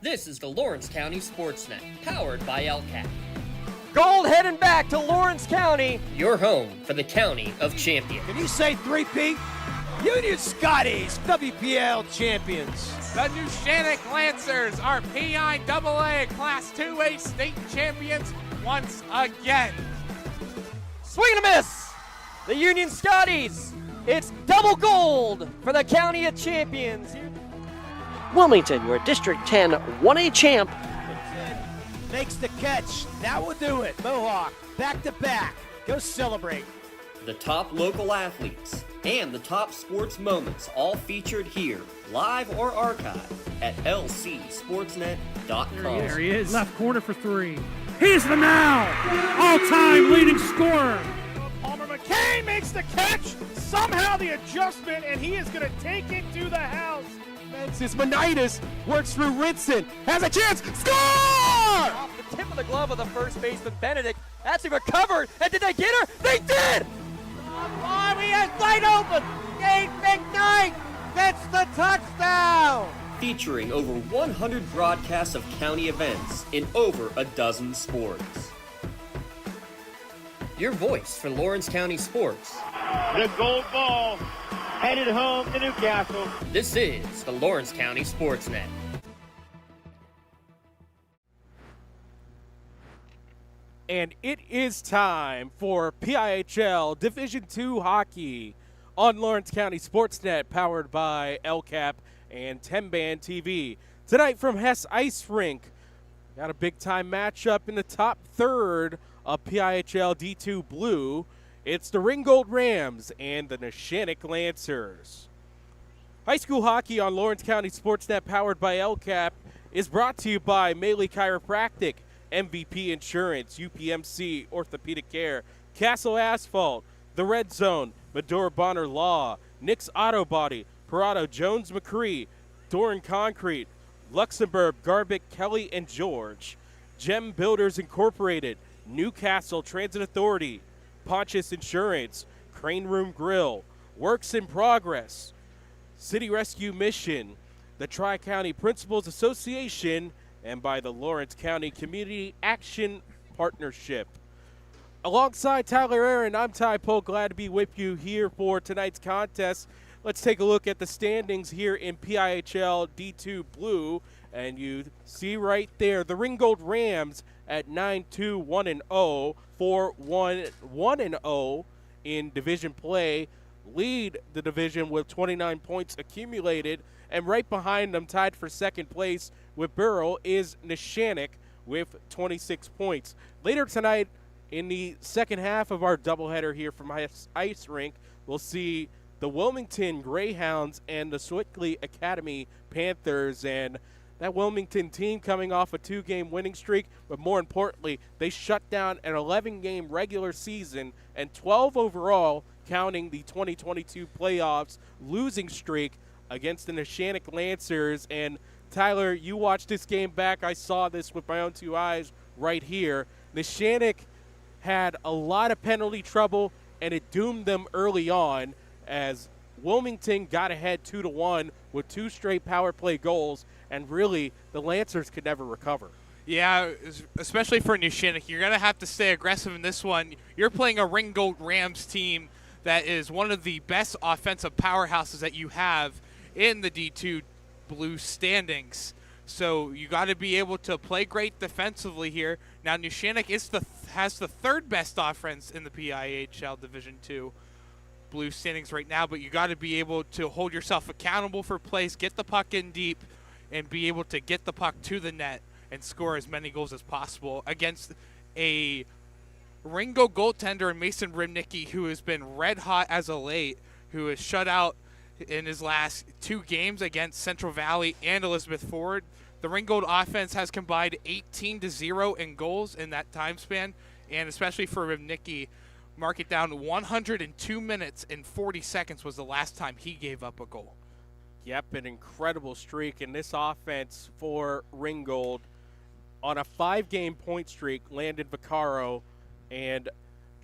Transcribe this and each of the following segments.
This is the Lawrence County SportsNet, powered by LCAP. Gold heading back to Lawrence County. Your home for the County of Champions. Can you say 3P? Union Scotties, WPL champions. The Neshannock Lancers are PIHL Class 2A state champions once again. Swing and a miss. The Union Scotties. It's double gold for the County of Champions. Wilmington, your District 10 1A champ. Makes the catch. That will do it. Mohawk, back to back. Go celebrate. The top local athletes and the top sports moments all featured here, live or archived at lcsportsnet.com. There he is. Left corner for three. He's the now all-time leading scorer. Palmer McCain makes the catch. Somehow the adjustment, and he is going to take it to the house. Francis Monitis works through Rinson. Has a chance. Score! Off the tip of the glove of the first baseman, Benedict. Actually recovered. And did they get her? They did! Oh, he has wide open. Gabe McKnight gets the touchdown. Featuring over 100 broadcasts of county events in over a dozen sports. Your voice for Lawrence County sports. The gold ball headed home to Newcastle. This is the Lawrence County SportsNet. And it is time for PIHL Division II hockey on Lawrence County SportsNet, powered by LCAP and 10-Band TV. Tonight from Hess Ice Rink, got a big-time matchup in the top third of PIHL D2 Blue. It's the Ringgold Rams and the Neshannock Lancers. High school hockey on Lawrence County SportsNet, powered by LCAP, is brought to you by Maley Chiropractic, MVP Insurance, UPMC Orthopedic Care, Castle Asphalt, The Red Zone, Medora Bonner Law, Nick's Auto Body, Parado Jones McCree, Doran Concrete, Luxembourg, Garbic, Kelly, and George, Gem Builders Incorporated, Newcastle Transit Authority, Pontius Insurance, Crane Room Grill, Works in Progress, City Rescue Mission, the Tri-County Principals Association, and by the Lawrence County Community Action Partnership. Alongside Tyler Aaron, I'm Ty Polk, glad to be with you here for tonight's contest. Let's take a look at the standings here in PIHL D2 Blue, and you see right there the Ringgold Rams at 9-2-1-0, 4-1-1-0 in division play, lead the division with 29 points accumulated, and right behind them, tied for second place with Burrow, is Neshannock with 26 points. Later tonight, in the second half of our doubleheader here from Ice Rink, we'll see the Wilmington Greyhounds and the Swickley Academy Panthers. And that Wilmington team coming off a 2-game winning streak, but more importantly, they shut down an 11-game regular season and 12 overall, counting the 2022 playoffs losing streak against the Neshannock Lancers. And Tyler, you watched this game back. I saw this with my own two eyes right here. Neshannock had a lot of penalty trouble, and it doomed them early on as Wilmington got ahead 2-1 with 2 straight power play goals, and really the Lancers could never recover. Yeah, especially for Neshannock, you're going to have to stay aggressive in this one. You're playing a Ringgold Rams team that is one of the best offensive powerhouses that you have in the D2 Blue standings. So you got to be able to play great defensively here. Now Neshannock has the third best offense in the PIHL Division II Blue standings right now, but you got to be able to hold yourself accountable for plays, get the puck in deep, and be able to get the puck to the net and score as many goals as possible against a Ringgold goaltender in Mason Rimnicki, who has been red hot as of late, who has shut out in his last 2 games against Central Valley and Elizabeth Ford. The Ringgold offense has combined 18-0 in goals in that time span, and especially for Rimnicki, mark it down, 102 minutes and 40 seconds was the last time he gave up a goal. Yep, an incredible streak in this offense for Ringgold. On a 5-game point streak, Landon Vaccaro and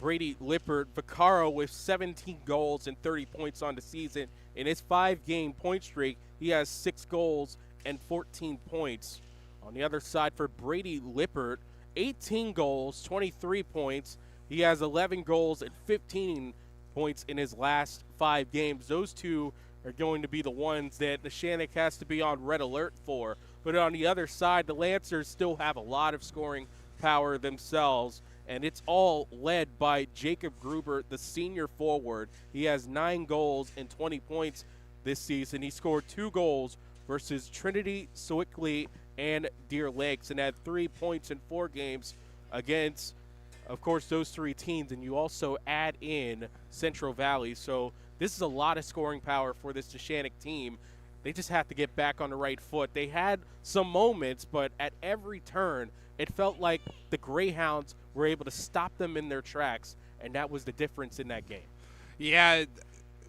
Brady Lippert. Vaccaro with 17 goals and 30 points on the season. In his 5-game point streak, he has 6 goals and 14 points. On the other side for Brady Lippert, 18 goals, 23 points. He has 11 goals and 15 points in his last 5 games. Those two are going to be the ones that Neshannock has to be on red alert for. But on the other side, the Lancers still have a lot of scoring power themselves, and it's all led by Jacob Gruber, the senior forward. He has 9 goals and 20 points this season. He scored 2 goals versus Trinity, Sewickley, and Deer Lakes, and had 3 points in 4 games against, of course, those 3 teams. And you also add in Central Valley. So this is a lot of scoring power for this Neshannock team. They just have to get back on the right foot. They had some moments, but at every turn, it felt like the Greyhounds were able to stop them in their tracks, and that was the difference in that game. Yeah,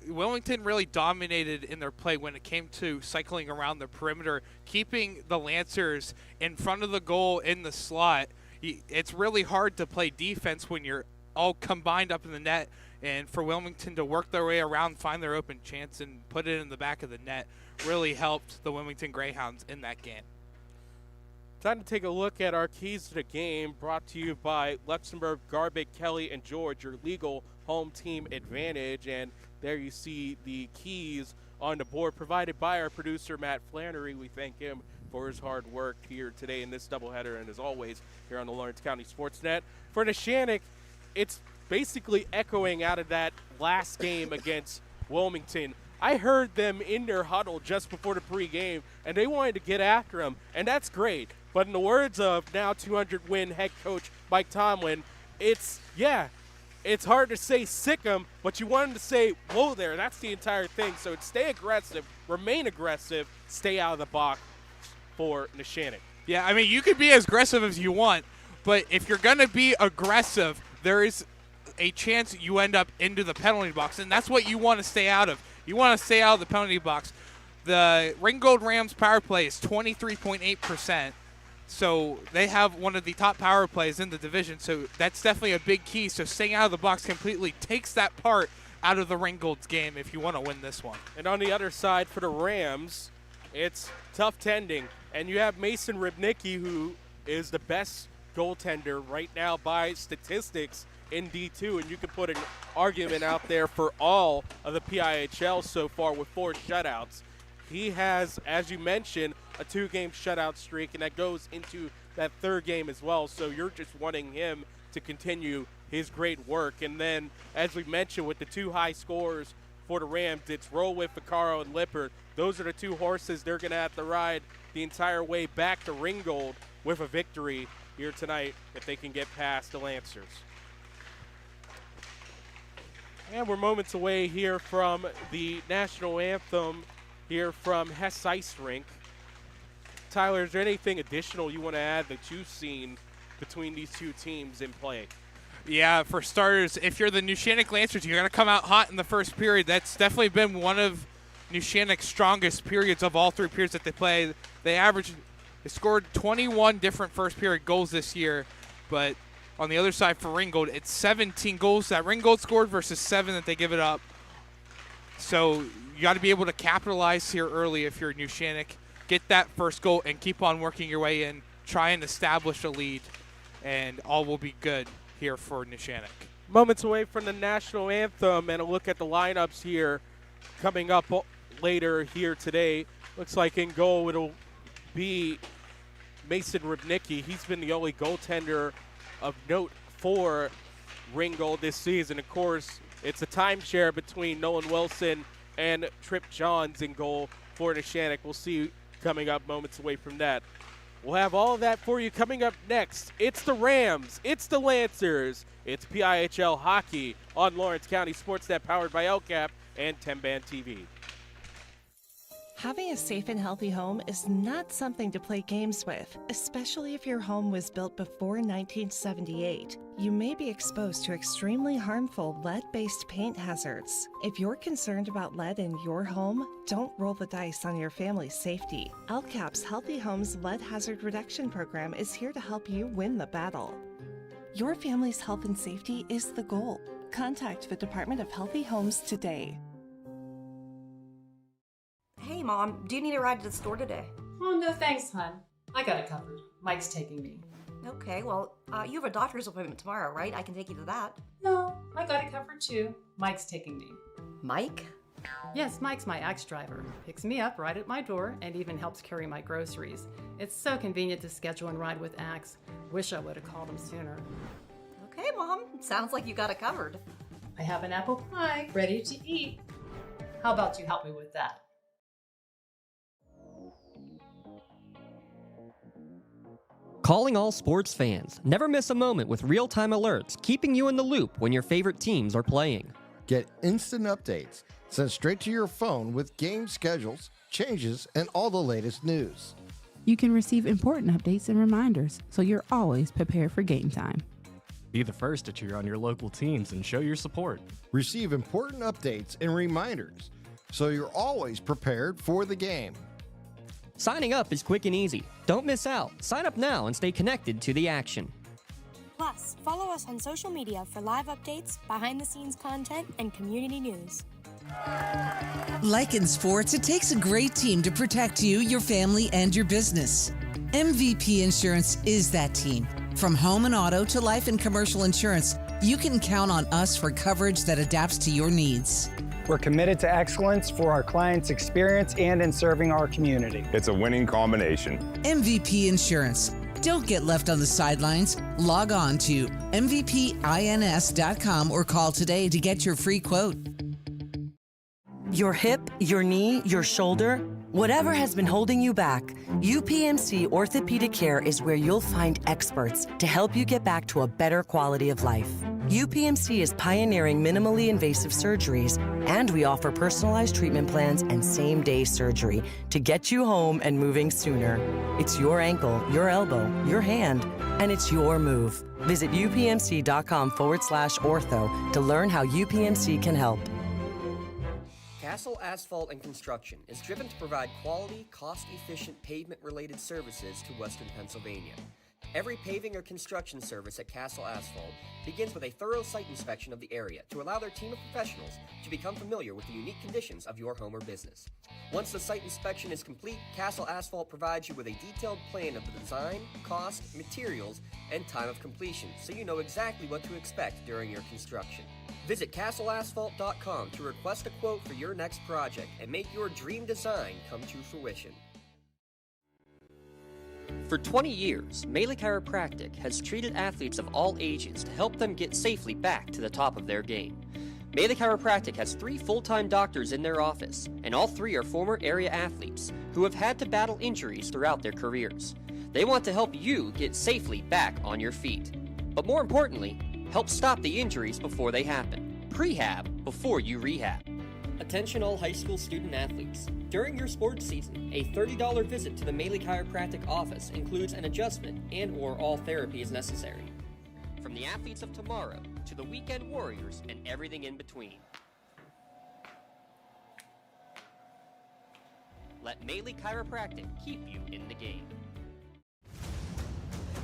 Wilmington really dominated in their play when it came to cycling around the perimeter, keeping the Lancers in front of the goal in the slot. It's really hard to play defense when you're all combined up in the net, and for Wilmington to work their way around, find their open chance, and put it in the back of the net really helped the Wilmington Greyhounds in that game. Time to take a look at our keys to the game, brought to you by Luxembourg, Garbic, Kelly, and George, your legal home team advantage. And there you see the keys on the board, provided by our producer, Matt Flannery. We thank him for his hard work here today in this doubleheader, and as always, here on the Lawrence County SportsNet. For Neshannock, it's basically echoing out of that last game against Wilmington. I heard them in their huddle just before the pregame, and they wanted to get after him, and that's great. But in the words of now 200-win head coach Mike Tomlin, it's hard to say sick 'em, but you want him to say, whoa there. That's the entire thing. So it's stay aggressive, remain aggressive, stay out of the box for Neshannock. Yeah, I mean, you could be as aggressive as you want, but if you're going to be aggressive, there is a chance you end up into the penalty box, and that's what you want to stay out of. You want to stay out of the penalty box. The Ringgold Rams power play is 23.8%. So they have one of the top power plays in the division, so that's definitely a big key. So staying out of the box completely takes that part out of the Ringgold's game if you want to win this one. And on the other side for the Rams, it's tough tending. And you have Mason Ribnicki, who is the best goaltender right now by statistics in D2. And you can put an argument out there for all of the PIHL so far with 4 shutouts. He has, as you mentioned, a 2-game shutout streak, and that goes into that 3rd game as well. So you're just wanting him to continue his great work. And then, as we mentioned, with the 2 high scores for the Rams, it's Rolwick, Vaccaro, and Lippert. Those are the 2 horses they're going to have to ride the entire way back to Ringgold with a victory here tonight if they can get past the Lancers. And we're moments away here from the national anthem here from Hess Ice Rink. Tyler, is there anything additional you want to add that you've seen between these 2 teams in play? Yeah, for starters, if you're the Neshannock Lancers, you're going to come out hot in the first period. That's definitely been one of Neshannock's strongest periods of all 3 periods that they play. They scored 21 different first period goals this year, but on the other side for Ringgold, it's 17 goals that Ringgold scored versus 7 that they give it up. So you got to be able to capitalize here early if you're Neshannock. Get that first goal and keep on working your way in. Try and establish a lead, and all will be good here for Neshannock. Moments away from the national anthem, and a look at the lineups here coming up later here today. Looks like in goal it'll be Mason Ribnicki. He's been the only goaltender of note for Ringgold this season. Of course, it's a timeshare between Nolan Wilson and Trip Johns in goal for Neshannock. We'll see coming up moments away from that. We'll have all of that for you coming up next. It's the Rams. It's the Lancers. It's PIHL Hockey on Lawrence County SportsNet, powered by LCAP and 10-Band TV. Having a safe and healthy home is not something to play games with, especially if your home was built before 1978. You may be exposed to extremely harmful lead-based paint hazards. If you're concerned about lead in your home, don't roll the dice on your family's safety. LCAP's Healthy Homes Lead Hazard Reduction Program is here to help you win the battle. Your family's health and safety is the goal. Contact the Department of Healthy Homes today. Hey, Mom, do you need a ride to the store today? Oh, no thanks, hon. I got it covered. Mike's taking me. Okay, well, you have a doctor's appointment tomorrow, right? I can take you to that. No, I got it covered too. Mike's taking me. Mike? Yes, Mike's my Axe driver. Picks me up right at my door and even helps carry my groceries. It's so convenient to schedule and ride with Axe. Wish I would have called him sooner. Okay, Mom. Sounds like you got it covered. I have an apple pie ready to eat. How about you help me with that? Calling all sports fans. Never miss a moment with real-time alerts, keeping you in the loop when your favorite teams are playing. Get instant updates sent straight to your phone with game schedules, changes, and all the latest news. You can receive important updates and reminders, so you're always prepared for game time. Be the first to cheer on your local teams and show your support. Receive important updates and reminders, so you're always prepared for the game. Signing up is quick and easy. Don't miss out. Sign up now and stay connected to the action. Plus, follow us on social media for live updates, behind-the-scenes content, and community news. Like in sports, it takes a great team to protect you, your family, and your business. MVP Insurance is that team. From home and auto to life and commercial insurance, you can count on us for coverage that adapts to your needs. We're committed to excellence for our clients' experience and in serving our community. It's a winning combination. MVP Insurance. Don't get left on the sidelines. Log on to mvpins.com or call today to get your free quote. Your hip, your knee, your shoulder, whatever has been holding you back, UPMC Orthopedic Care is where you'll find experts to help you get back to a better quality of life. UPMC is pioneering minimally invasive surgeries, and we offer personalized treatment plans and same-day surgery to get you home and moving sooner. It's your ankle, your elbow, your hand, and it's your move. Visit upmc.com/ortho to learn how UPMC can help. Castle Asphalt and Construction is driven to provide quality, cost-efficient pavement-related services to Western Pennsylvania. Every paving or construction service at Castle Asphalt begins with a thorough site inspection of the area to allow their team of professionals to become familiar with the unique conditions of your home or business. Once the site inspection is complete, Castle Asphalt provides you with a detailed plan of the design, cost, materials, and time of completion, so you know exactly what to expect during your construction. Visit castleasphalt.com to request a quote for your next project and make your dream design come to fruition. For 20 years, Melee Chiropractic has treated athletes of all ages to help them get safely back to the top of their game. Melee Chiropractic has 3 full-time doctors in their office, and all 3 are former area athletes who have had to battle injuries throughout their careers. They want to help you get safely back on your feet. But more importantly, help stop the injuries before they happen. Prehab before you rehab. Attention all high school student athletes. During your sports season, a $30 visit to the Melee Chiropractic office includes an adjustment and/or all therapy is necessary. From the athletes of tomorrow to the weekend warriors and everything in between. Let Melee Chiropractic keep you in the game.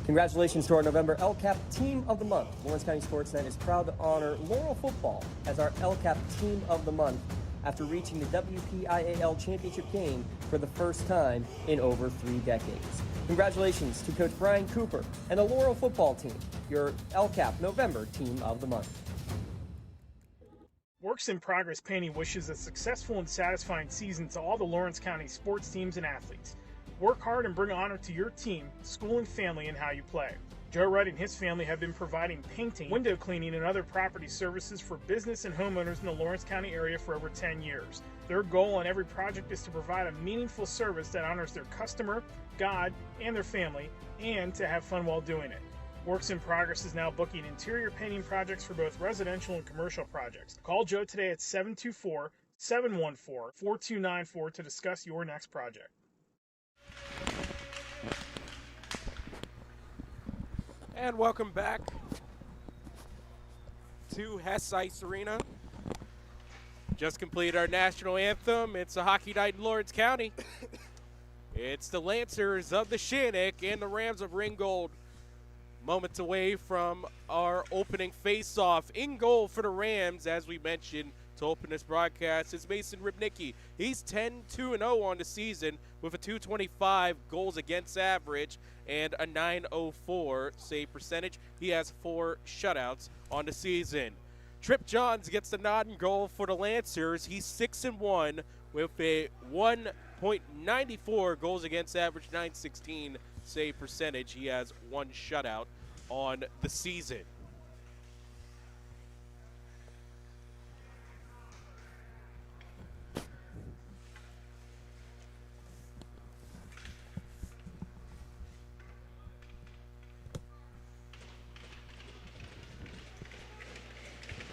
Congratulations to our November LCAP Team of the Month. Lawrence County SportsNet is proud to honor Laurel Football as our LCAP Team of the Month after reaching the WPIHL Championship game for the first time in over 3 decades. Congratulations to Coach Brian Cooper and the Laurel Football Team, your LCAP November Team of the Month. Works in Progress Painting wishes a successful and satisfying season to all the Lawrence County sports teams and athletes. Work hard and bring honor to your team, school, and family in how you play. Joe Wright and his family have been providing painting, window cleaning, and other property services for business and homeowners in the Lawrence County area for over 10 years. Their goal on every project is to provide a meaningful service that honors their customer, God, and their family, and to have fun while doing it. Works in Progress is now booking interior painting projects for both residential and commercial projects. Call Joe today at 724-714-4294 to discuss your next project. And welcome back to Hess Ice Arena. Just completed our national anthem. It's a hockey night in Lawrence County. It's the Lancers of the Neshannock and the Rams of Ringgold. Moments away from our opening face-off. In goal for the Rams, as we mentioned, To open this broadcast is Mason Ribnicki. He's 10-2-0 on the season with a 225 goals against average and a 904 save percentage. He has 4 shutouts on the season. Trip Johns gets the nod and goal for the Lancers. He's 6-1 with a 1.94 goals against average, 916 save percentage. He has 1 shutout on the season.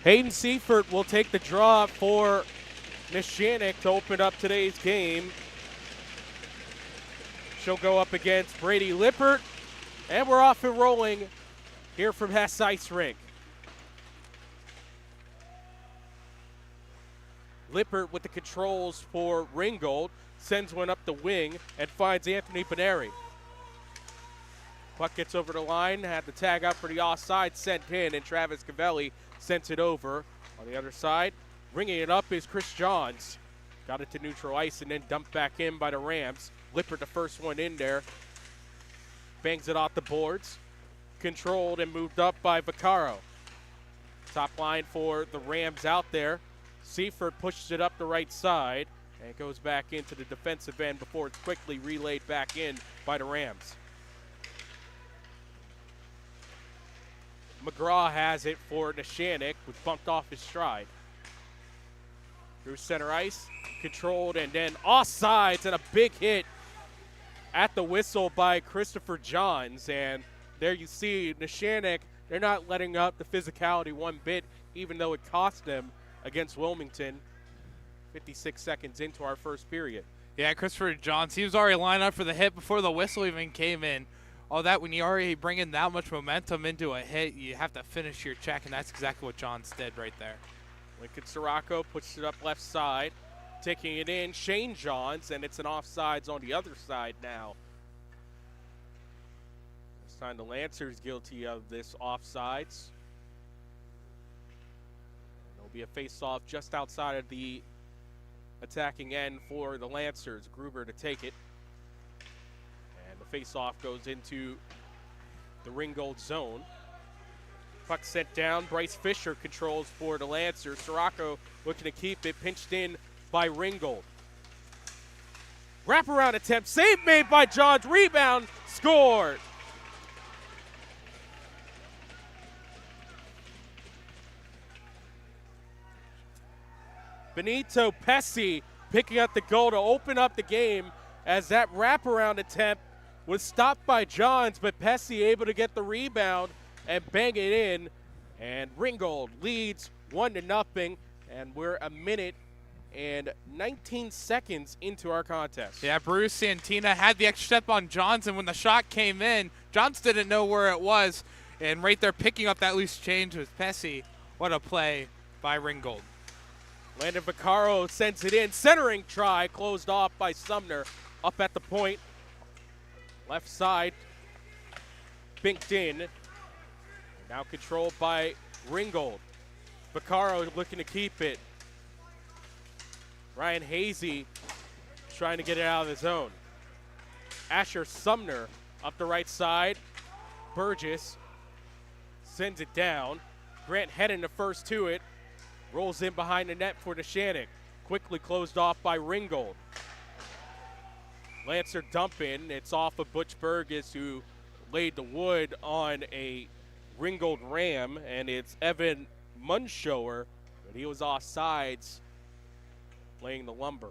Hayden Seifert will take the draw for Neshannock to open up today's game. She'll go up against Brady Lippert, and we're off and rolling here from Hess Ice Rink. Lippert with the controls for Ringgold, sends one up the wing and finds Anthony Beneri. Puck gets over the line, had the tag up for the offside, sent in, and Travis Cavelli sends it over. On the other side, bringing it up is Chris Johns. Got it to neutral ice and then dumped back in by the Rams. Lippert the first one in there. Bangs it off the boards. Controlled and moved up by Vaccaro. Top line for the Rams out there. Seifert pushes it up the right side and it goes back into the defensive end before it's quickly relayed back in by the Rams. McGraw has it for Neshannock, which bumped off his stride. Through center ice, controlled, and then offsides, and a big hit at the whistle by Christopher Johns. And there you see Neshannock, they're not letting up the physicality one bit, even though it cost them against Wilmington 56 seconds into our first period. Yeah, Christopher Johns, he was already lined up for the hit before the whistle even came in. All that, when you already bring in that much momentum into a hit, you have to finish your check, and that's exactly what Johns did right there. Lincoln Sirocco puts it up left side, taking it in, Shane Johns, and it's an offsides on the other side now. This time the Lancers guilty of this offsides. There'll be a face-off just outside of the attacking end for the Lancers. Gruber to take it. Face-off goes into the Ringgold zone. Puck sent down. Bryce Fisher controls for the Lancers. Sirocco looking to keep it. Pinched in by Ringgold. Wraparound attempt. Save made by Johns. Rebound. Scored. Benito Pesci picking up the goal to open up the game as that wraparound attempt was stopped by Johns, but Pesci able to get the rebound and bang it in. And Ringgold leads 1-0, and we're a minute and 19 seconds into our contest. Yeah, Bruce Santina had the extra step on Johns, and when the shot came in, Johns didn't know where it was. And right there picking up that loose change with Pesci. What a play by Ringgold. Landon Vaccaro sends it in. Centering try closed off by Sumner up at the point. Left side, binked in. Now controlled by Ringgold. Vaccaro looking to keep it. Ryan Hazy trying to get it out of the zone. Asher Sumner up the right side. Burgess sends it down. Grant heading the first to it. Rolls in behind the net for Neshannock. Quickly closed off by Ringgold. Lancer dump in. It's off of Butch Burgess, who laid the wood on a Ringgold Ram, and it's Evan Munshower, but he was off sides laying the lumber.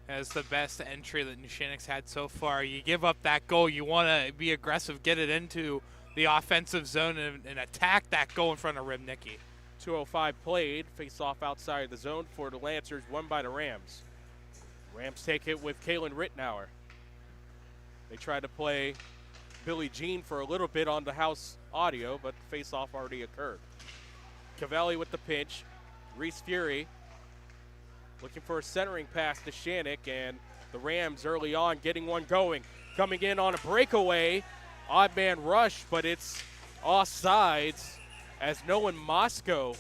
That's the best entry that Neshannock's had so far. You give up that goal, you want to be aggressive, get it into the offensive zone and attack that goal in front of Ribnicki. 2:05 played. Face off outside the zone for the Lancers, won by the Rams. Rams take it with Kalen Rittenauer. They tried to play Billie Jean for a little bit on the house audio, but the face-off already occurred. Cavelli with the pinch. Reese Fury looking for a centering pass to Neshannock, and the Rams early on getting one going. Coming in on a breakaway. Odd man rush, but it's offsides as Nolan Moscow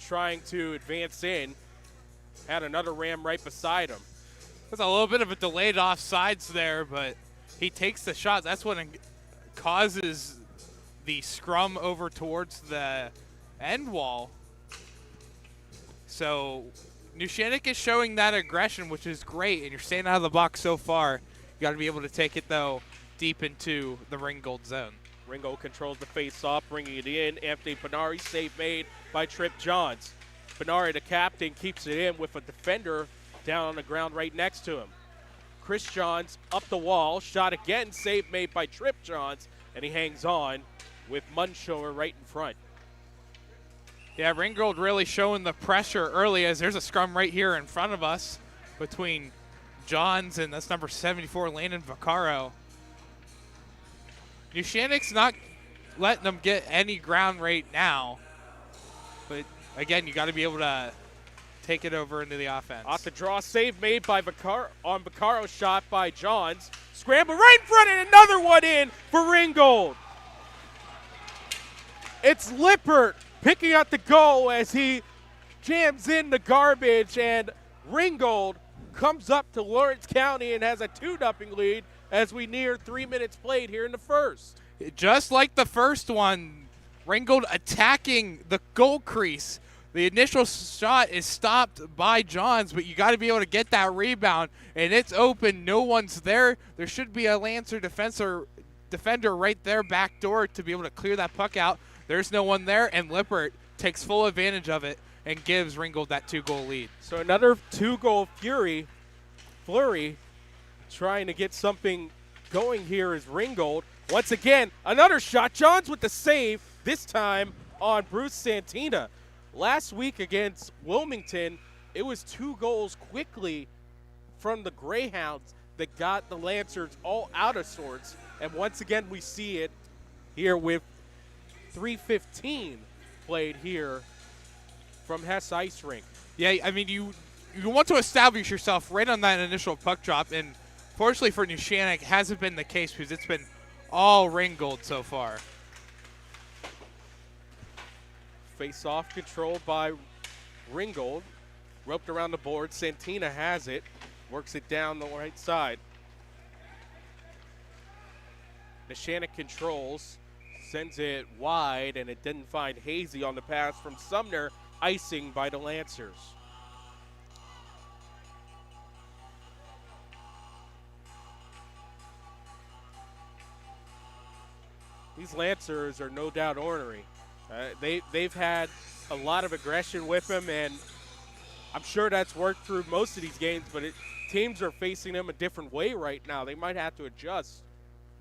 trying to advance in. Had another Ram right beside him. There's a little bit of a delayed offsides there, but he takes the shot. That's what causes the scrum over towards the end wall. So Neshannock is showing that aggression, which is great, and you're staying out of the box so far. You got to be able to take it, though, deep into the Ringgold zone. Ringgold controls the face-off, bringing it in. Anthony Benari, save made by Trip Johns. Benari, the captain, keeps it in with a defender down on the ground right next to him. Chris Johns up the wall, shot again, save made by Trip Johns, and he hangs on with Munshower right in front. Yeah, Ringgold really showing the pressure early, as there's a scrum right here in front of us between Johns and that's number 74, Landon Vaccaro. Neshannock's not letting them get any ground right now. But, again, you got to be able to take it over into the offense. Off the draw, save made by Vaccaro, on Vaccaro's shot by Johns. Scramble right in front and another one in for Ringgold. It's Lippert picking up the goal as he jams in the garbage, and Ringgold comes up to Lawrence County and has a 2-0 lead as we near 3 minutes played here in the first. Just like the first one, Ringgold attacking the goal crease. The initial shot is stopped by Johns, but you got to be able to get that rebound, and it's open. No one's there. There should be a Lancer defender right there, back door, to be able to clear that puck out. There's no one there, and Lippert takes full advantage of it and gives Ringgold that 2-goal lead. So another 2-goal flurry trying to get something going here is Ringgold. Once again, another shot. Johns with the save, this time on Bruce Santina. Last week against Wilmington, it was 2 goals quickly from the Greyhounds that got the Lancers all out of sorts. And once again, we see it here with 3:15 played here from Hess Ice Rink. Yeah, I mean, you want to establish yourself right on that initial puck drop, and fortunately for Neshannock, it hasn't been the case because it's been all Ringgold so far. Face-off controlled by Ringgold. Roped around the board. Santina has it. Works it down the right side. Neshannock controls. Sends it wide, and it didn't find Hazy on the pass from Sumner. Icing by the Lancers. These Lancers are no doubt ornery. They've had a lot of aggression with them, and I'm sure that's worked through most of these games, but teams are facing them a different way right now. They might have to adjust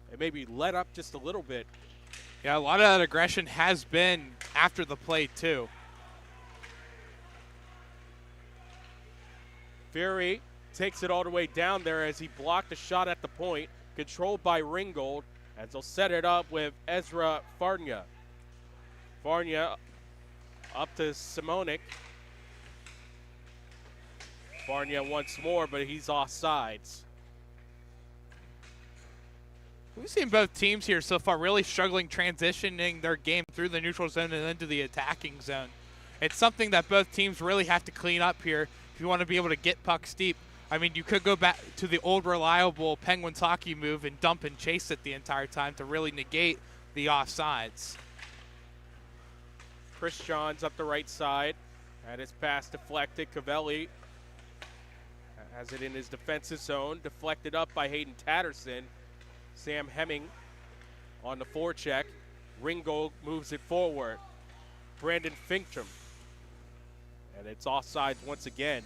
and maybe let up just a little bit. Yeah, a lot of that aggression has been after the play, too. Fury takes it all the way down there as he blocked a shot at the point, controlled by Ringgold, as they'll set it up with Ezra Farnia. Farnia up to Simonik. Farnia once more, but he's offsides. We've seen both teams here so far really struggling transitioning their game through the neutral zone and into the attacking zone. It's something that both teams really have to clean up here if you want to be able to get pucks deep. I mean, you could go back to the old reliable Penguins hockey move and dump and chase it the entire time to really negate the offsides. Chris Johns up the right side. Had his pass deflected. Cavelli has it in his defensive zone. Deflected up by Hayden Tatterson. Sam Hemming on the forecheck. Ringgold moves it forward. Brandon Finkstrom. And it's offsides once again,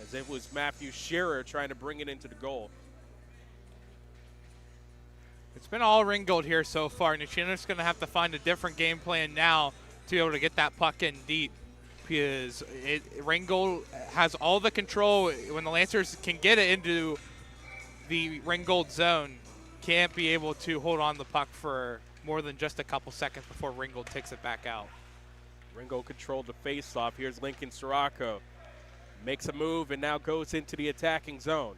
as it was Matthew Shearer trying to bring it into the goal. It's been all Ringgold here so far. Neshannock's going to have to find a different game plan now to be able to get that puck in deep, because Ringgold has all the control. When the Lancers can get it into the Ringgold zone, can't be able to hold on the puck for more than just a couple seconds before Ringgold takes it back out. Ringgold controlled the faceoff. Here's Lincoln Sirocco. Makes a move and now goes into the attacking zone.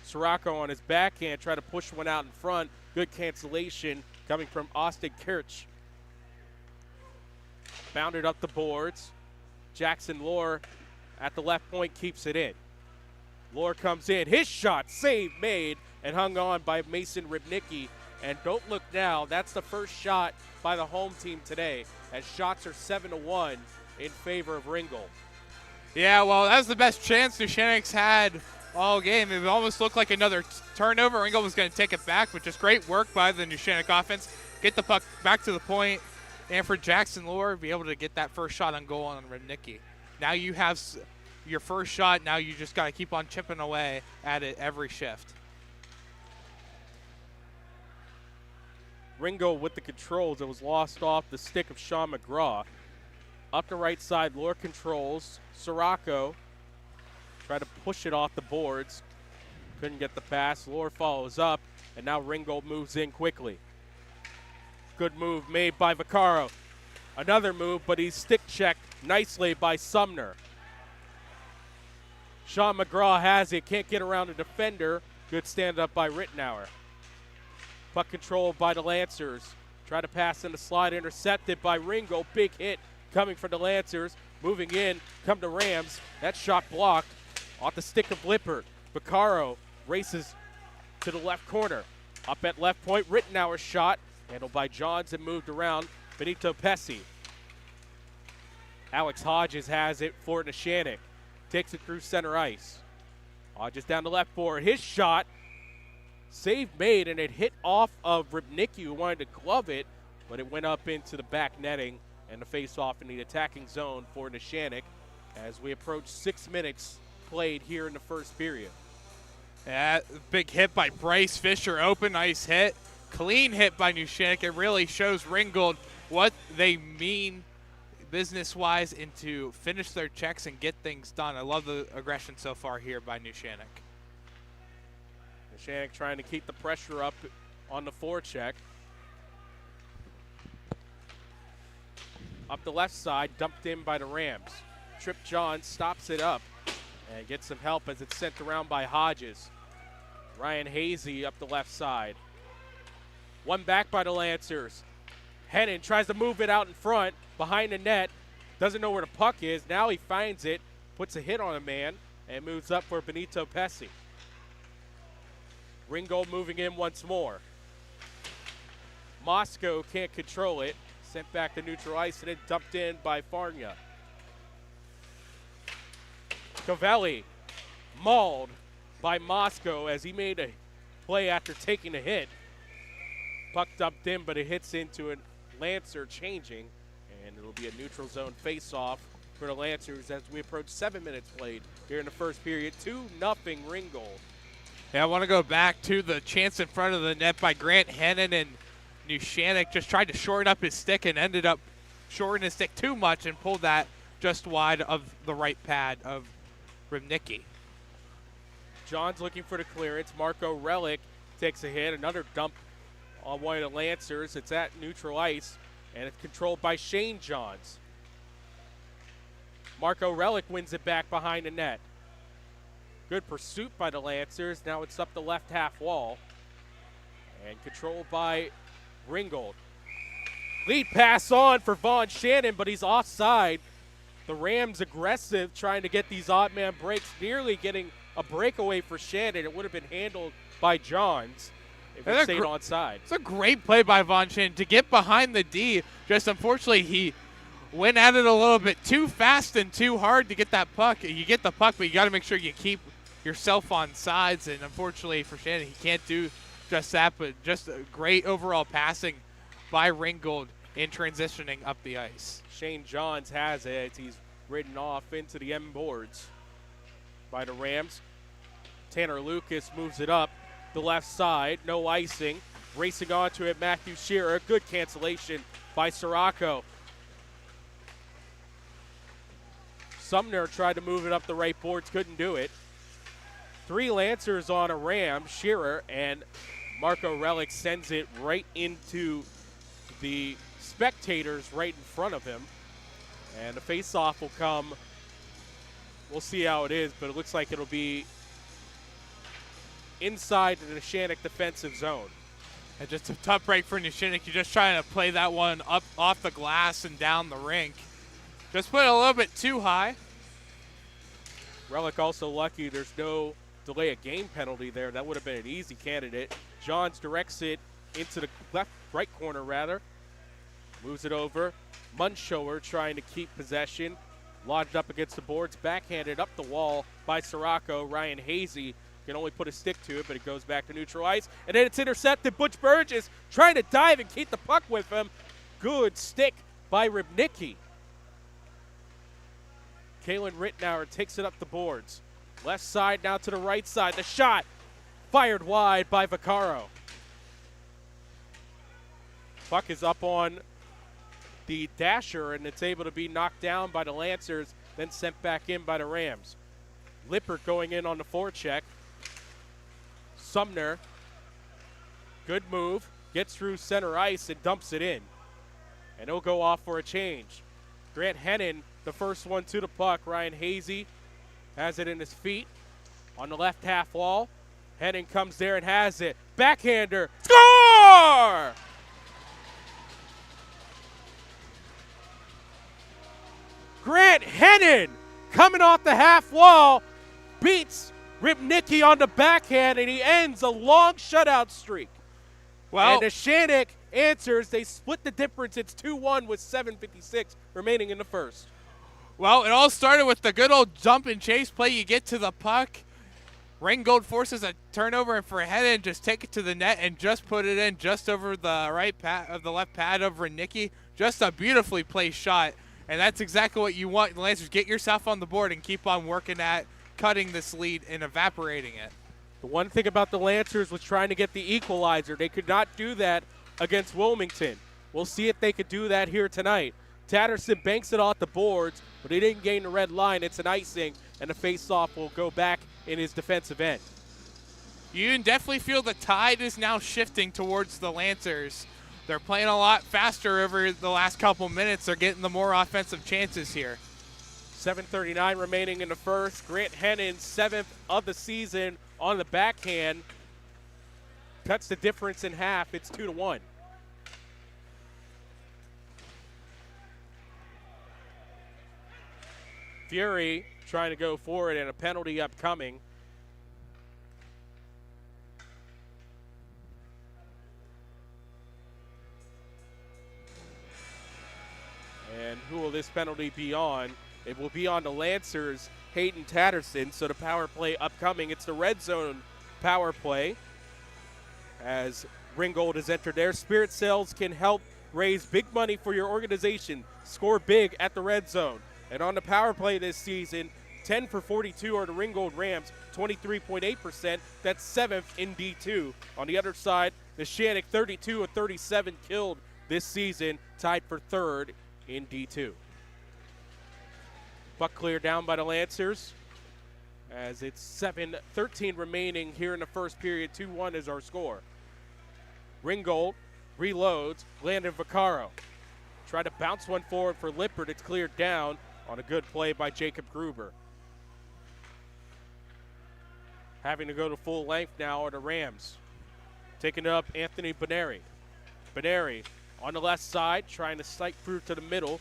Sirocco on his backhand, try to push one out in front. Good cancellation coming from Austin Kirch. Bounded up the boards. Jackson Lohr at the left point keeps it in. Lohr comes in. His shot, save made, and hung on by Mason Rybnicki. And don't look now, that's the first shot by the home team today, as shots are 7-1 in favor of Ringgold. Yeah, well, that was the best chance Neshannock's had all game. It almost looked like another turnover. Ringgold was going to take it back, but just great work by the Neshannock offense. Get the puck back to the point, and for Jackson Lohr, be able to get that first shot on goal on Rybnicki. Now you have your first shot. Now you just got to keep on chipping away at it every shift. Ringgold with the controls. It was lost off the stick of Sean McGraw. Up the right side, Lohr controls. Sirocco tried to push it off the boards. Couldn't get the pass. Lohr follows up, and now Ringgold moves in quickly. Good move made by Vaccaro. Another move, but he's stick checked nicely by Sumner. Sean McGraw has it, can't get around a defender. Good stand up by Rittenauer. Puck controlled by the Lancers. Try to pass in the slide, intercepted by Ringgold. Big hit coming from the Lancers. Moving in, come to Rams. That shot blocked off the stick of Lippert. Vaccaro races to the left corner. Up at left point, Rittenauer's shot. Handled by Johns and moved around. Benito Pesci. Alex Hodges has it for Neshannock. Takes it through center ice. Hodges down the left board. His shot. Save made, and it hit off of Rybnicki, who wanted to glove it, but it went up into the back netting, and the face-off in the attacking zone for Neshannock as we approach 6 minutes played here in the first period. Yeah, big hit by Bryce Fisher. Open ice hit. Clean hit by Neshannock. It really shows Ringgold what they mean business-wise and to finish their checks and get things done. I love the aggression so far here by Neshannock. Neshannock trying to keep the pressure up on the forecheck. Up the left side, dumped in by the Rams. Trip John stops it up and gets some help as it's sent around by Hodges. Ryan Hazy up the left side. One back by the Lancers. Hennon tries to move it out in front, behind the net. Doesn't know where the puck is. Now he finds it, puts a hit on a man, and moves up for Benito Pesci. Ringgold moving in once more. Moscow can't control it. Sent back to neutral ice and then dumped in by Farnia. Cavelli mauled by Moscow as he made a play after taking a hit. Puck dumped in, but it hits into a Lancer changing, and it'll be a neutral zone face-off for the Lancers as we approach 7 minutes played here in the first period. 2-0 Ringgold. Yeah, I want to go back to the chance in front of the net by Grant Hennon, and Neshannock just tried to shorten up his stick and ended up shortening his stick too much and pulled that just wide of the right pad of Rybnicki. John's looking for the clearance. Marco Relic takes a hit. Another dump on one of the Lancers. It's at neutral ice, and it's controlled by Shane Johns. Marco Relic wins it back behind the net. Good pursuit by the Lancers. Now it's up the left half wall and controlled by Ringgold. Lead pass on for Vaughn Shannon, but he's offside. The Rams aggressive, trying to get these odd man breaks, nearly getting a breakaway for Shannon. It would have been handled by Johns if it stayed onside. It's a great play by Vaughn Shannon to get behind the D. Just unfortunately, he went at it a little bit too fast and too hard to get that puck. You get the puck, but you got to make sure you keep yourself on sides. And unfortunately for Shannon, he can't do just that, but just a great overall passing by Ringgold in transitioning up the ice. Shane Johns has it. He's ridden off into the end boards by the Rams. Tanner Lucas moves it up the left side. No icing. Racing onto it, Matthew Shearer. Good cancellation by Sirocco. Sumner tried to move it up the right boards, couldn't do it. 3 Lancers on a Ram. Shearer and Marco Relic sends it right into the spectators right in front of him. And the face-off will come. We'll see how it is, but it looks like it'll be inside the Neshannock defensive zone. And just a tough break for Neshannock. You're just trying to play that one up off the glass and down the rink. Just put it a little bit too high. Relic also lucky there's no delay of game penalty there. That would have been an easy candidate. Johns directs it into the right corner rather. Moves it over. Munshower trying to keep possession. Lodged up against the boards. Backhanded up the wall by Sirocco. Ryan Hazy can only put a stick to it, but it goes back to neutral ice. And then it's intercepted. Butch Burgess trying to dive and keep the puck with him. Good stick by Rybnicki. Kalen Rittenauer takes it up the boards. Left side now to the right side. The shot fired wide by Vaccaro. Puck is up on the dasher, and it's able to be knocked down by the Lancers, then sent back in by the Rams. Lippert going in on the forecheck. Sumner, good move, gets through center ice and dumps it in. And he'll go off for a change. Grant Hennon, the first one to the puck. Ryan Hazy has it in his feet on the left half wall. Hennon comes there and has it. Backhander, score! Grant Hennon coming off the half wall, beats Rybnicki on the backhand, and he ends a long shutout streak. Well, and Neshannock answers. They split the difference. It's 2-1 with 7:56 remaining in the first. Well, it all started with the good old jump and chase play. You get to the puck. Ringgold forces a turnover, and for Hennon, just take it to the net and just put it in just over the right pad of the left pad of Rybnicki. Just a beautifully placed shot. And that's exactly what you want, Lancers. Get yourself on the board and keep on working at cutting this lead and evaporating it. The one thing about the Lancers was trying to get the equalizer. They could not do that against Wilmington. We'll see if they could do that here tonight. Tatterson banks it off the boards, but he didn't gain the red line. It's an icing, and the face-off will go back in his defensive end. You can definitely feel the tide is now shifting towards the Lancers. They're playing a lot faster over the last couple minutes. They're getting the more offensive chances here. 7:39 remaining in the first. Grant Hennon, 7th of the season on the backhand. Cuts the difference in half. It's 2-1. Fury trying to go forward, and a penalty upcoming. And who will this penalty be on? It will be on the Lancers, Hayden Tatterson. So the power play upcoming. It's the red zone power play. As Ringgold has entered there. Spirit Sales can help raise big money for your organization. Score big at the red zone. And on the power play this season, 10 for 42 are the Ringgold Rams, 23.8%. That's 7th in D2. On the other side, Neshannock, 32 of 37 killed this season, tied for 3rd in D2. Puck clear down by the Lancers as it's 7:13 remaining here in the first period. 2-1 is our score. Ringgold reloads. Landon Vaccaro. Try to bounce one forward for Lippert. It's cleared down on a good play by Jacob Gruber. Having to go to full length now are the Rams. Taking up Anthony Beneri. Beneri on the left side, trying to snipe through to the middle.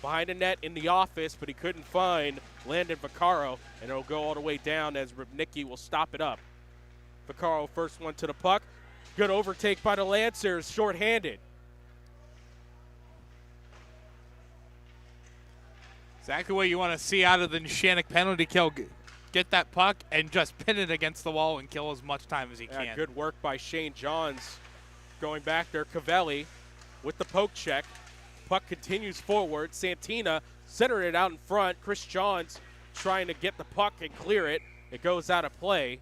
Behind the net in the office, but he couldn't find Landon Vaccaro, and it'll go all the way down as Rybnicki will stop it up. Vaccaro first one to the puck. Good overtake by the Lancers, shorthanded. Exactly what you want to see out of the Neshannock penalty kill. Get that puck and just pin it against the wall and kill as much time as he can. Good work by Shane Johns. Going back there, Cavelli with the poke check. Puck continues forward. Santina centered it out in front. Chris Johns trying to get the puck and clear it. It goes out of play,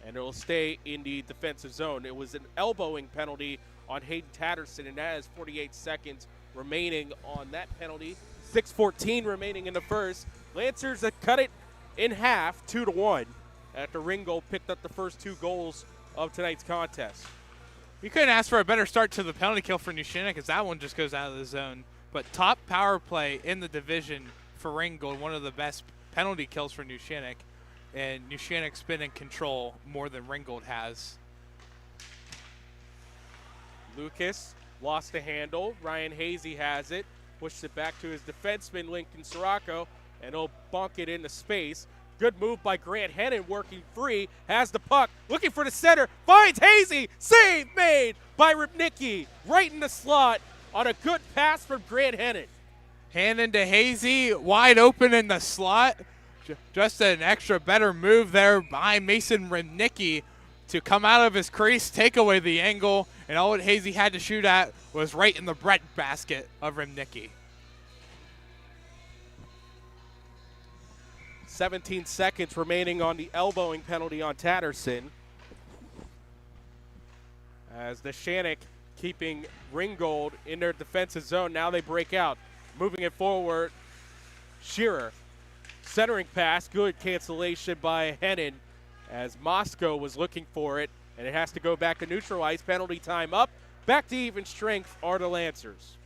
and it will stay in the defensive zone. It was an elbowing penalty on Hayden Tatterson, and that has 48 seconds remaining on that penalty. 6:14 remaining in the first. Lancers have cut it in half, 2-1, after Ringgold picked up the first 2 goals of tonight's contest. You couldn't ask for a better start to the penalty kill for Neshannock, because that one just goes out of the zone. But top power play in the division for Ringgold, one of the best penalty kills for Neshannock. And Neshannock's been in control more than Ringgold has. Lucas lost the handle. Ryan Hazy has it. Pushes it back to his defenseman, Lincoln Sirocco, and he'll bonk it into space. Good move by Grant Hennon, working free, has the puck, looking for the center, finds Hazy, save made by Ribnicki, right in the slot on a good pass from Grant Hennon. Hannon to Hazy, wide open in the slot. Just an extra better move there by Mason Ribnicki to come out of his crease, take away the angle, and all what Hazy had to shoot at was right in the bread basket of Ribnicki. 17 seconds remaining on the elbowing penalty on Tatterson. As Neshannock keeping Ringgold in their defensive zone. Now they break out. Moving it forward, Shearer. Centering pass, good cancellation by Hennon as Moscow was looking for it, and it has to go back to neutral ice. Penalty time up. Back to even strength are the Lancers.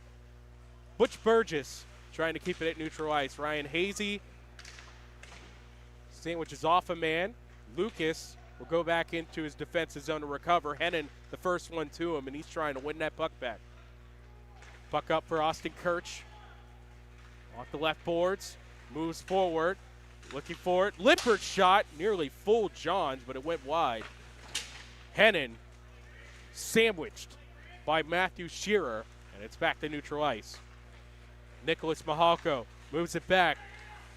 Butch Burgess trying to keep it at neutral ice. Ryan Hazy sandwiches off a man. Lucas will go back into his defensive zone to recover. Hennon, the first one to him, and he's trying to win that puck back. Puck up for Austin Kirch. Off the left boards, moves forward, looking for it. Lippert shot, nearly full Johns, but it went wide. Hennon sandwiched by Matthew Shearer, and it's back to neutral ice. Nicholas Mahalko moves it back.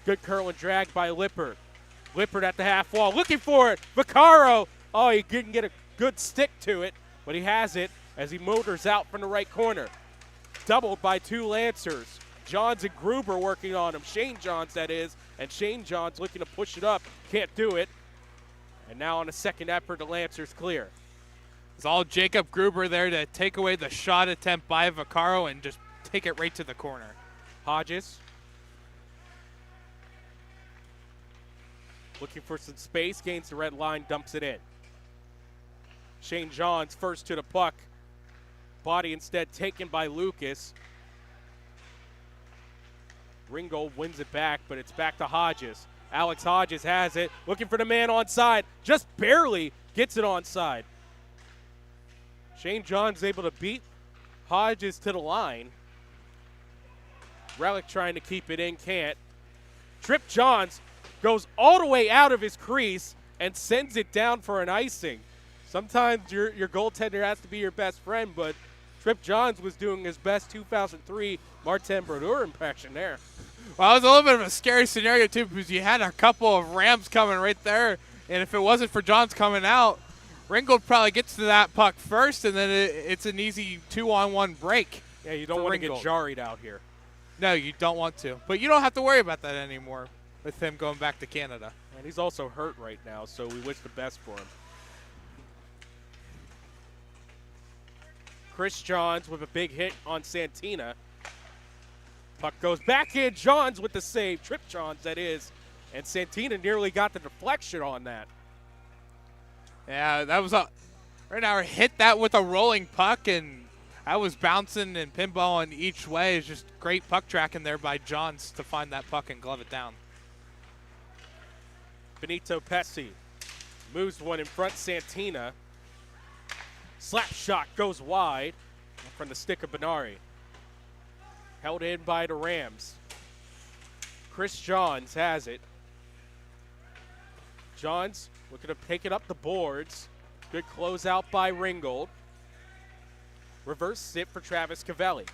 Good curl and drag by Lippert. Lippert at the half wall, looking for it. Vaccaro, oh, he didn't get a good stick to it, but he has it as he motors out from the right corner. Doubled by two Lancers. Johns and Gruber working on him. Shane Johns, that is, and Shane Johns looking to push it up. Can't do it. And now on a second effort, the Lancers clear. It's all Jacob Gruber there to take away the shot attempt by Vaccaro and just take it right to the corner. Hodges looking for some space, gains the red line, dumps it in. Shane Johns first to the puck. Body instead taken by Lucas. Ringgold wins it back, but it's back to Hodges. Alex Hodges has it, looking for the man onside, just barely gets it onside. Shane Johns able to beat Hodges to the line. Relic trying to keep it in, can't. Trip Johns goes all the way out of his crease and sends it down for an icing. Sometimes your goaltender has to be your best friend, but Trip Johns was doing his best 2003 Martin Brodeur impression there. Well, it was a little bit of a scary scenario, too, because you had a couple of Rams coming right there, and if it wasn't for Johns coming out, Ringgold probably gets to that puck first, and then it's an easy 2-on-1 break. Yeah, you don't want to get jarried out here. No, you don't want to. But you don't have to worry about that anymore with him going back to Canada. And he's also hurt right now, so we wish the best for him. Chris Johns with a big hit on Santina. Puck goes back in. Johns with the save. Trip Johns, that is. And Santina nearly got the deflection on that. Yeah, that was a right now. Hit that with a rolling puck, and I was bouncing and pinballing each way. It's just great puck tracking there by Johns to find that puck and glove it down. Benito Pesci moves one in front. Santina. Slap shot goes wide from the stick of Benari. Held in by the Rams. Chris Johns has it. Johns looking to pick it up the boards. Good closeout by Ringgold. Reverse sit for Travis Cavelli.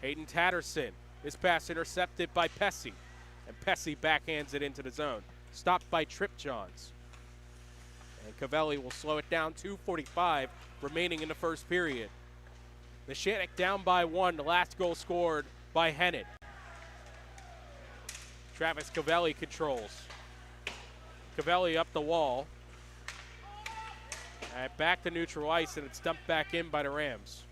Hayden Tatterson. This pass intercepted by Pesci. And Pesci backhands it into the zone. Stopped by Trip Johns. And Cavelli will slow it down. 2:45 remaining in the first period. Neshannock down by one. The last goal scored by Hennon. Travis Cavelli controls. Cavelli up the wall. And back to neutral ice, and it's dumped back in by the Rams.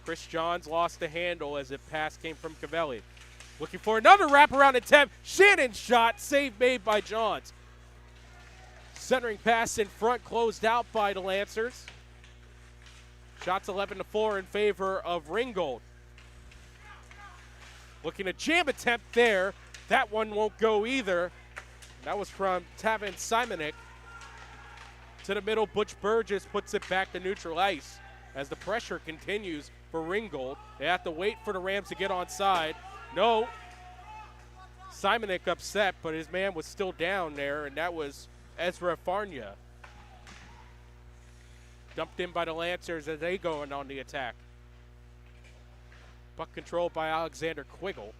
Chris Johns lost the handle as the pass came from Cavelli. Looking for another wraparound attempt. Shannon's shot, save made by Johns. Centering pass in front, closed out by the Lancers. Shots 11-4 in favor of Ringgold. Looking a jam attempt there. That one won't go either. That was from Tavin Simonik. To the middle, Butch Burgess puts it back to neutral ice. as the pressure continues for Ringgold. They have to wait for the Rams to get onside. No. Simonik upset, but his man was still down there, and that was Ezra Farnia. Dumped in by the Lancers as they go in on the attack. Puck controlled by Alexander Quiggle.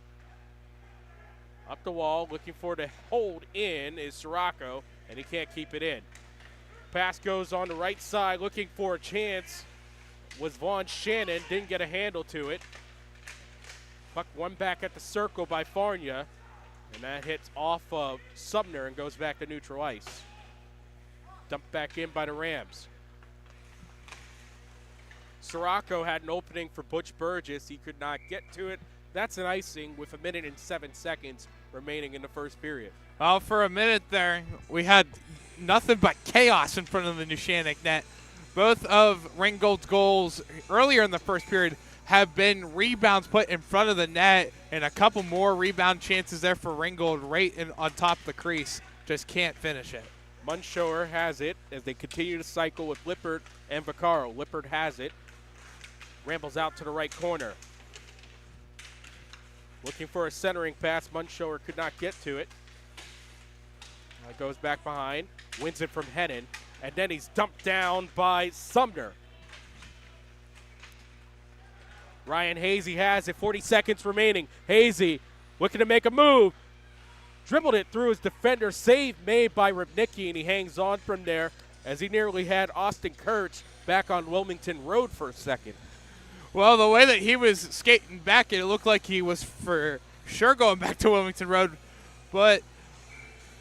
Up the wall, looking for the hold in is Sirocco, and he can't keep it in. Pass goes on the right side, looking for a chance. Was Vaughn Shannon, didn't get a handle to it. Puck won back at the circle by Farnia, and that hits off of Sumner and goes back to neutral ice. Dumped back in by the Rams. Sirocco had an opening for Butch Burgess. He could not get to it. That's an icing with 1 minute and 7 seconds remaining in the first period. Well, for a minute there, we had nothing but chaos in front of the Neshannock net. Both of Ringgold's goals earlier in the first period have been rebounds put in front of the net, and a couple more rebound chances there for Ringgold right on top of the crease. Just can't finish it. Munshower has it as they continue to cycle with Lippert and Vaccaro. Lippert has it. Rambles out to the right corner. Looking for a centering pass. Munshower could not get to it. Goes back behind. Wins it from Hennon. And then he's dumped down by Sumner. Ryan Hazy has it. 40 seconds remaining. Hazy looking to make a move. Dribbled it through his defender. Save made by Rybnicki, and he hangs on from there as he nearly had Austin Kurtz back on Wilmington Road for a second. Well, the way that he was skating back, it looked like he was for sure going back to Wilmington Road. But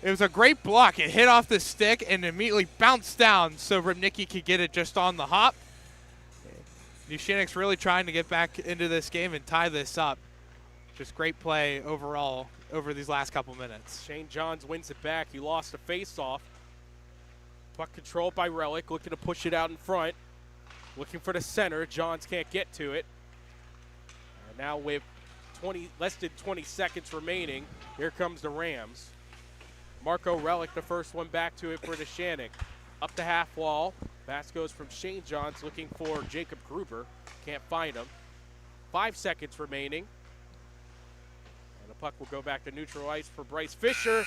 it was a great block. It hit off the stick and immediately bounced down so Rybnicki could get it just on the hop. Neshannock's really trying to get back into this game and tie this up. Just great play overall over these last couple minutes. Shane Johns wins it back. He lost a face-off. Puck controlled by Relic, looking to push it out in front. Looking for the center. Johns can't get to it. And now with less than 20 seconds remaining, here comes the Rams. Marco Relic, the first one back to it for Neshannock. Up the half wall. Pass goes from Shane Johns looking for Jacob Gruber. Can't find him. 5 seconds remaining. And the puck will go back to neutral ice for Bryce Fisher.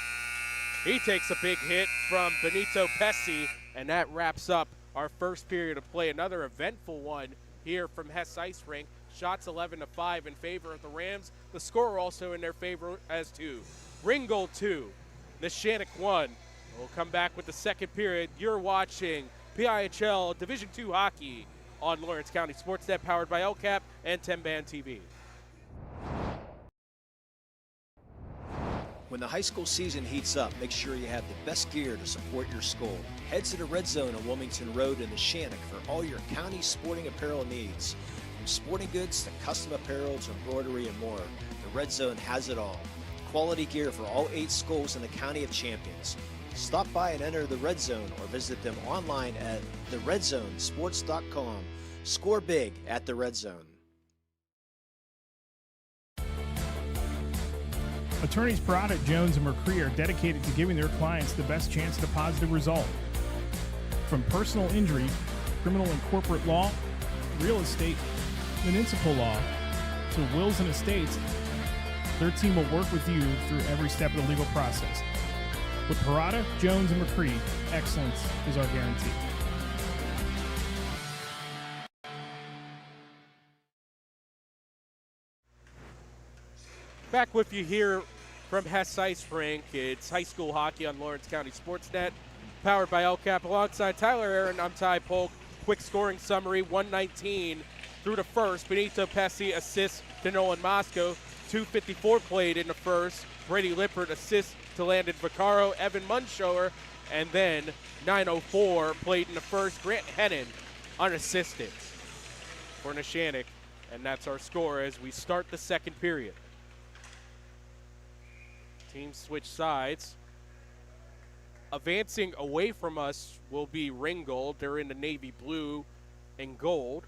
He takes a big hit from Benito Pesci, and that wraps up our first period of play. Another eventful one here from Hess Ice Rink. Shots 11-5 in favor of the Rams. The score also in their favor as 2. Ringgold 2, Neshannock 1. We'll come back with the second period. You're watching PIHL Division II hockey on Lawrence County SportsNet, powered by LCAP and 10-Band TV. When the high school season heats up, make sure you have the best gear to support your school. Head to the Red Zone on Wilmington Road in Neshannock for all your county sporting apparel needs. From sporting goods to custom apparel to embroidery and more, the Red Zone has it all. Quality gear for all 8 schools in the County of Champions. Stop by and enter the Red Zone or visit them online at theredzonesports.com. Score big at the Red Zone. Attorneys Parada, Jones, and McCree are dedicated to giving their clients the best chance at a positive result. From personal injury, criminal and corporate law, real estate, municipal law, to wills and estates, their team will work with you through every step of the legal process. With Parada, Jones, and McCree, excellence is our guarantee. Back with you here from Hess Ice Rink. It's high school hockey on Lawrence County SportsNet, powered by LCAP. Alongside Tyler Aaron, I'm Ty Polk. Quick scoring summary, 119 through the first. Benito Pesci assists to Nolan Moscow. 2:54 played in the first. Brady Lippert assists to Landon Vaccaro. Evan Munshower. And then 9:04 played in the first. Grant Hennon unassisted for Neshannock. And that's our score as we start the second period. Teams switch sides. Advancing away from us will be Ringgold. They're in the navy blue and gold.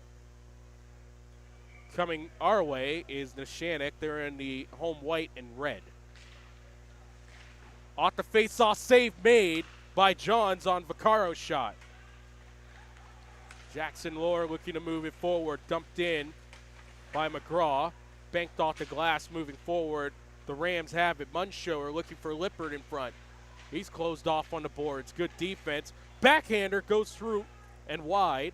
Coming our way is Neshannock. They're in the home white and red. Off the face-off, save made by Johns on Vaccaro's shot. Jackson Lohr looking to move it forward. Dumped in by McGraw. Banked off the glass moving forward. The Rams have it. Munshower looking for Lippert in front. He's closed off on the boards. Good defense. Backhander goes through and wide.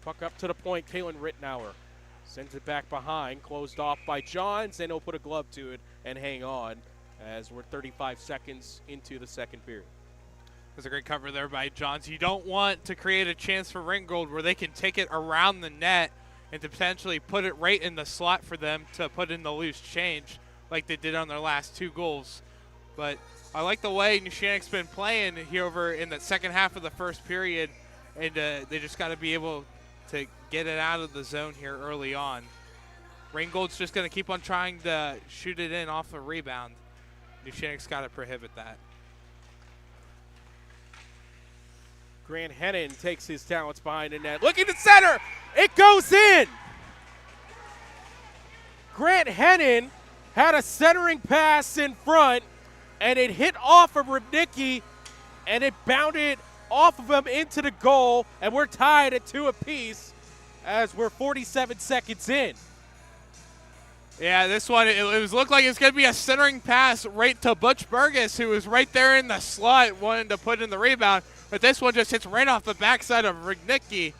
Puck up to the point. Kalen Rittenauer sends it back behind. Closed off by Johns, and he'll put a glove to it and hang on as we're 35 seconds into the second period. There's a great cover there by Johns. You don't want to create a chance for Ringgold where they can take it around the net and to potentially put it right in the slot for them to put in the loose change like they did on their last 2 goals. But I like the way Neshannock's been playing here over in the second half of the first period, and they just got to be able to get it out of the zone here early on. Ringgold's just going to keep on trying to shoot it in off the rebound. Neshannock's got to prohibit that. Grant Hennon takes his talents behind the net. Looking to center. It goes in. Grant Hennon had a centering pass in front, and it hit off of Rybnicki, and it bounded off of him into the goal, and we're tied at 2 apiece as we're 47 seconds in. Yeah, this one, it looked like it was going to be a centering pass right to Butch Burgess, who was right there in the slot wanting to put in the rebound. But this one just hits right off the backside of Rybnicki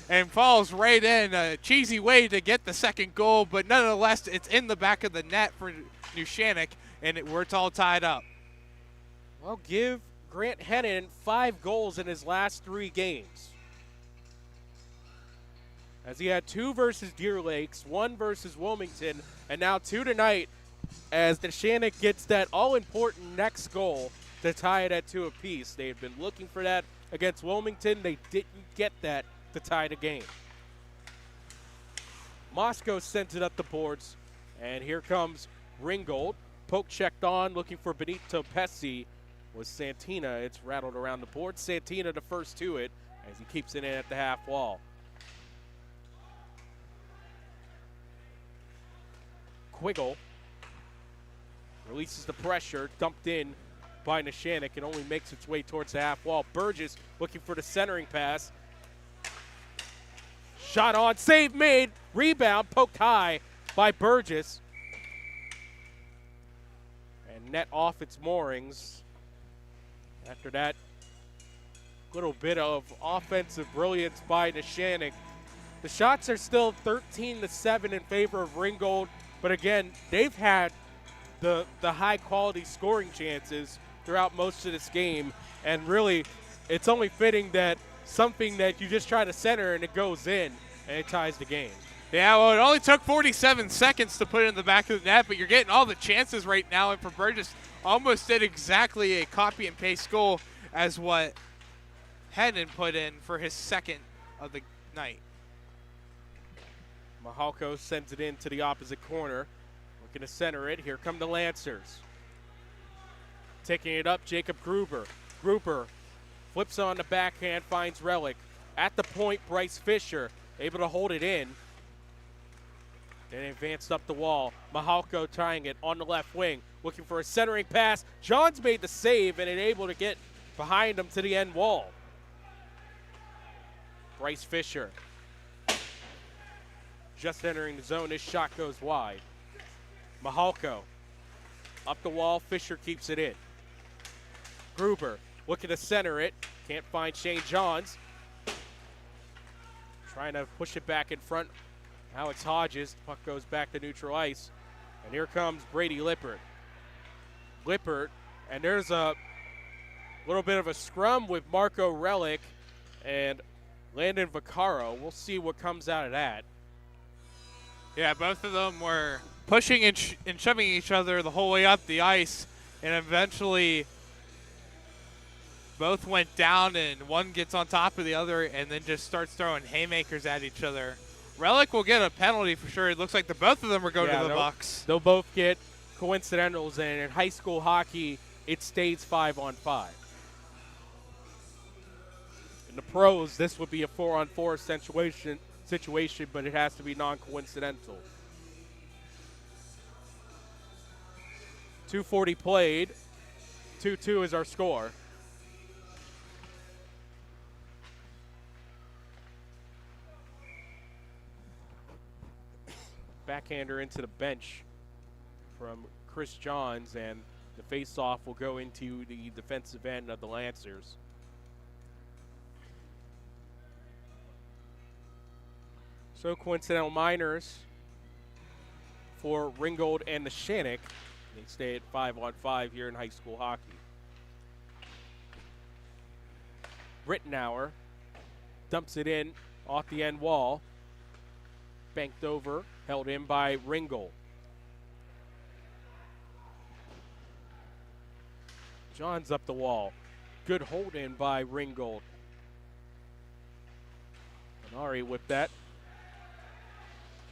and falls right in. A cheesy way to get the second goal, but nonetheless, it's in the back of the net for Neshannock, and we're all tied up. Well, give Grant Hennon 5 goals in his last 3 games, as he had 2 versus Deer Lakes, 1 versus Wilmington, and now 2 tonight as Neshannock gets that all-important next goal to tie it at 2 apiece. They had been looking for that against Wilmington. They didn't get that to tie the game. Moscow sends it up the boards, and here comes Ringgold. Poke checked on, looking for Benito Pesci. Was Santina. It's rattled around the board. Santina the first to it as he keeps it in at the half wall. Quiggle releases the pressure, dumped in by Neshannock, and only makes its way towards the half wall. Burgess looking for the centering pass. Shot on, save made, rebound, poked high by Burgess. And net off its moorings. After that little bit of offensive brilliance by Neshannock. The shots are still 13-7 in favor of Ringgold, but again, they've had the high-quality scoring chances throughout most of this game, and really, it's only fitting that something that you just try to center and it goes in, and it ties the game. Yeah, well, it only took 47 seconds to put it in the back of the net, but you're getting all the chances right now, and for Burgess, almost did exactly a copy and paste goal as what Hennon put in for his second of the night. Mahalko sends it into the opposite corner. Looking to center it. Here come the Lancers. Taking it up, Jacob Gruber. Gruber flips on the backhand, finds Relic. At the point, Bryce Fisher able to hold it in. Then advanced up the wall. Mahalko trying it on the left wing. Looking for a centering pass. Johns made the save and able to get behind him to the end wall. Bryce Fisher just entering the zone. This shot goes wide. Mahalko up the wall. Fisher keeps it in. Gruber looking to center it. Can't find Shane Johns. Trying to push it back in front. Alex Hodges. Puck goes back to neutral ice. And here comes Brady Lippert. Lippert, and there's a little bit of a scrum with Marco Relic and Landon Vaccaro. We'll see what comes out of that. Yeah, both of them were pushing and shoving each other the whole way up the ice, and eventually both went down, and one gets on top of the other and then just starts throwing haymakers at each other. Relic will get a penalty for sure. It looks like both of them are going to the box. They'll both get coincidentals, and in high school hockey, it stays 5-on-5. In the pros, this would be a 4-on-4 situation, but it has to be non-coincidental. 2:40 played. 2-2 is our score. backhander into the bench from Chris Johns, and the face-off will go into the defensive end of the Lancers. So coincidental minors for Ringgold and Neshannock. They stay at 5-on-5 here in high school hockey. Rittenauer dumps it in off the end wall. Banked over, held in by Ringgold. Johns up the wall. Good hold in by Ringgold. Benari with that.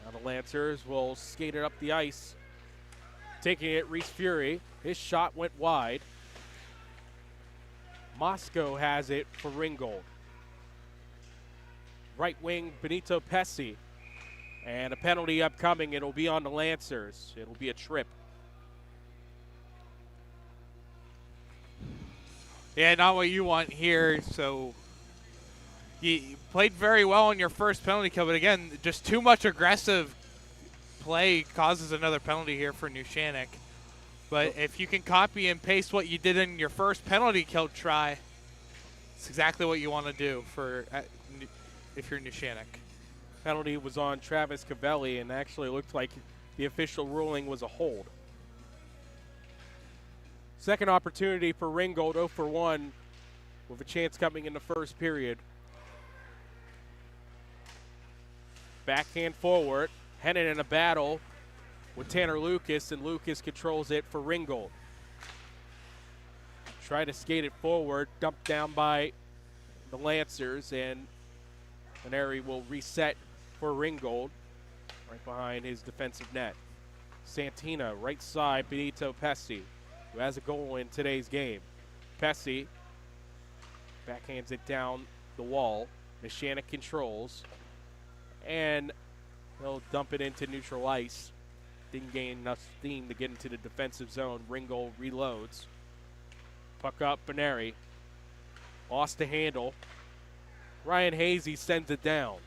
Now the Lancers will skate it up the ice. Taking it, Reese Fury. His shot went wide. Moscow has it for Ringgold. Right wing, Benito Pesci. And a penalty upcoming. It'll be on the Lancers. It'll be a trip. Yeah, not what you want here. So you played very well on your first penalty kill, but again, just too much aggressive play causes another penalty here for Neshannock. But if you can copy and paste what you did in your first penalty kill try, it's exactly what you want to do for if you're Neshannock. Penalty was on Travis Cavelli, and actually looked like the official ruling was a hold. Second opportunity for Ringgold, 0 for 1, with a chance coming in the first period. Backhand forward. Hennon in a battle with Tanner Lucas, and Lucas controls it for Ringgold. Try to skate it forward, dumped down by the Lancers, and Benari will reset for Ringgold, right behind his defensive net. Santina, right side, Benito Pesci, who has a goal in today's game. Pesci backhands it down the wall. Neshannock controls, and they'll dump it into neutral ice. Didn't gain enough steam to get into the defensive zone. Ringgold reloads. Puck up, Benari. Lost the handle. Ryan Hazy sends it down.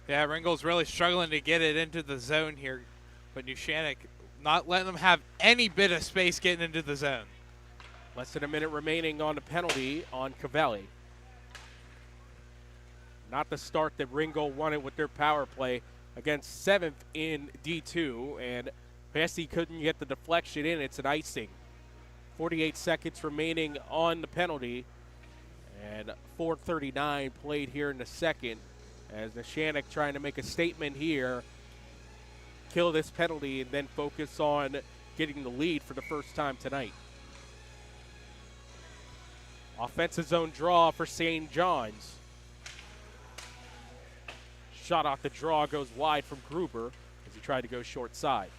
Yeah, Ringgold's really struggling to get it into the zone here, but Neshannock not letting them have any bit of space getting into the zone. Less than a minute remaining on the penalty on Cavelli. Not the start that Ringgold wanted with their power play against 7th in D2, and Pesci couldn't get the deflection in. It's an icing. 48 seconds remaining on the penalty, and 4:39 played here in the second, as Neshannock trying to make a statement here, kill this penalty, and then focus on getting the lead for the first time tonight. Offensive zone draw for St. John's. Shot off the draw goes wide from Gruber as he tried to go short side.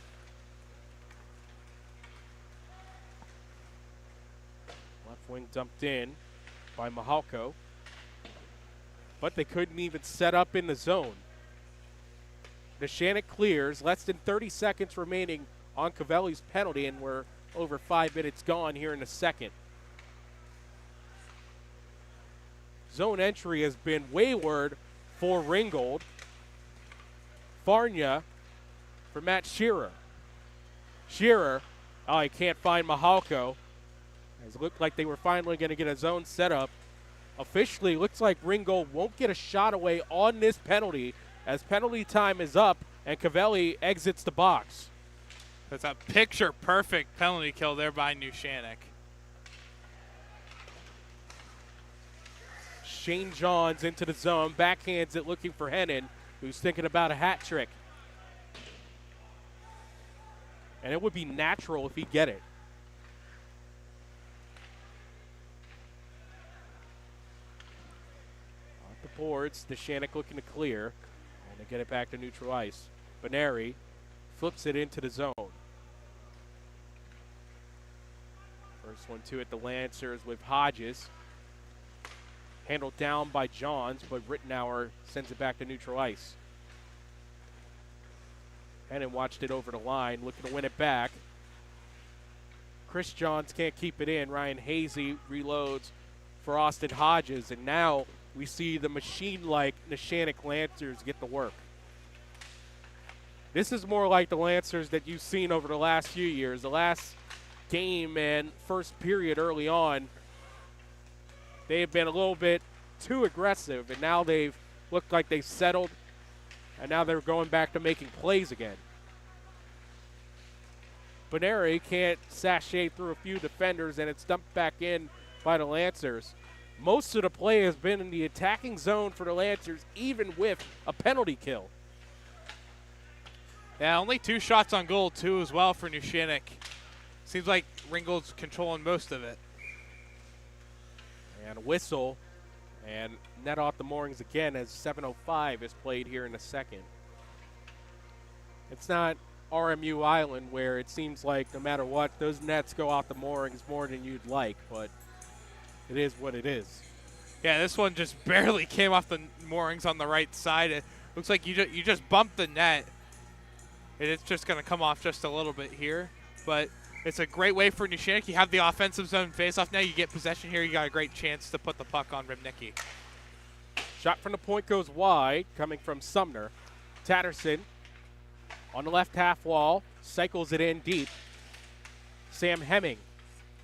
Left wing dumped in by Mahalko, but they couldn't even set up in the zone. Neshannock clears, less than 30 seconds remaining on Cavelli's penalty, and we're over 5 minutes gone here in the second. Zone entry has been wayward for Ringgold. Farnia for Matt Shearer. Shearer, oh, he can't find Mahalko. It looked like they were finally going to get a zone set up. Officially, looks like Ringgold won't get a shot away on this penalty, as penalty time is up and Cavelli exits the box. That's a picture-perfect penalty kill there by Neshannock. Shane Johns into the zone, backhands it looking for Hennon, who's thinking about a hat trick. And it would be natural if he get it. Off the boards, Neshannock looking to clear, and they get it back to neutral ice. Benari flips it into the zone. First one to it, the Lancers with Hodges. Handled down by Johns, but Rittenauer sends it back to neutral ice. Hennon watched it over the line, looking to win it back. Chris Johns can't keep it in. Ryan Hazy reloads for Austin Hodges, and now we see the machine-like Neshannock Lancers get the work. This is more like the Lancers that you've seen over the last few years. The last game and first period early on, they have been a little bit too aggressive, and now they've looked like they've settled, and now they're going back to making plays again. Beneri can't sashay through a few defenders, and it's dumped back in by the Lancers. Most of the play has been in the attacking zone for the Lancers, even with a penalty kill. Yeah, only 2 shots on goal, too, as well for Neshannock. Seems like Ringgold's controlling most of it. And a whistle, and net off the moorings again as 7:05 is played here in the second. It's not RMU Island where it seems like no matter what, those nets go off the moorings more than you'd like, but it is what it is. Yeah, this one just barely came off the moorings on the right side. It looks like you just bumped the net, and it's just going to come off just a little bit here. But it's a great way for Neshannock. You have the offensive zone faceoff now. You get possession here. You got a great chance to put the puck on Rybnicki. Shot from the point goes wide, coming from Sumner. Tatterson on the left half wall, cycles it in deep. Sam Hemming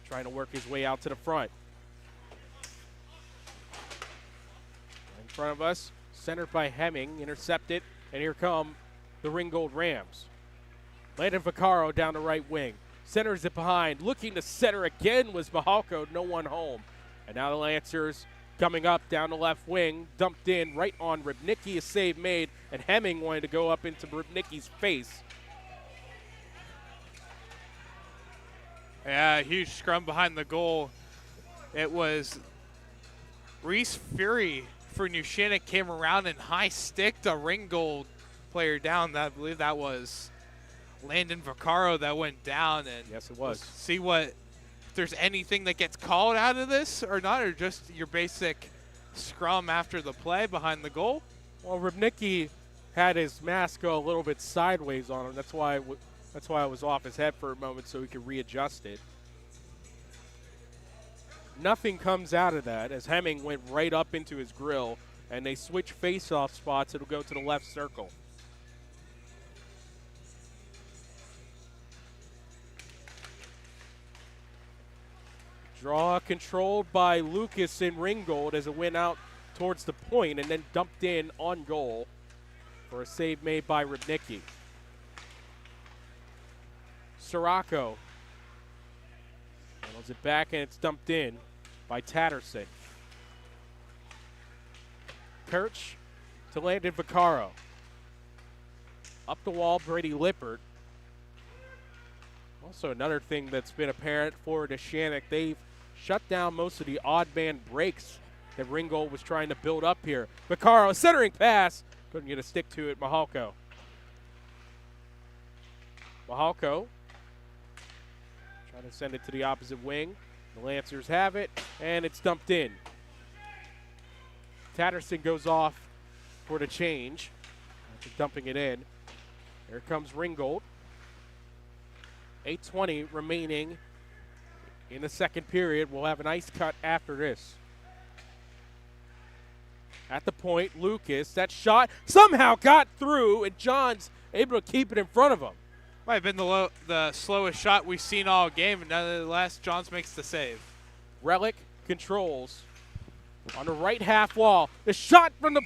trying to work his way out to the front. In front of us, centered by Hemming, intercepted, and here come the Ringgold Rams. Landon Vaccaro down the right wing. Centers it behind. Looking to center again was Mihalko, no one home. And now the Lancers coming up down the left wing, dumped in right on Rybnicki, a save made, and Hemming wanted to go up into Rybnicki's face. Yeah, huge scrum behind the goal. It was Reese Fury for Neshannock came around and high sticked a Ringgold player down. I believe that was Landon Vaccaro that went down. And yes, it was. We'll see if there's anything that gets called out of this or not, or just your basic scrum after the play behind the goal. Well, Rybnicki had his mask go a little bit sideways on him. That's why I was off his head for a moment so he could readjust it. Nothing comes out of that as Hemming went right up into his grill, and they switch face-off spots. It'll go to the left circle. Draw controlled by Lucas and Ringgold as it went out towards the point and then dumped in on goal for a save made by Rybnicki. Sirocco handles it back, and it's dumped in by Tatterson. Kirch to Landon Vaccaro. Up the wall, Brady Lippert. Also another thing that's been apparent for Neshannock, they've shut down most of the odd man breaks that Ringgold was trying to build up here. Vaccaro, centering pass. Couldn't get a stick to it, Mihalko. Mihalko trying to send it to the opposite wing. The Lancers have it, and it's dumped in. Tatterson goes off for the change after dumping it in. Here comes Ringgold. 8:20 remaining in the second period. We'll have an ice cut after this. At the point, Lucas, that shot somehow got through, and John's able to keep it in front of him. Might have been the slowest shot we've seen all game, and nonetheless, Johns makes the save. Relic controls on the right half wall. The shot from the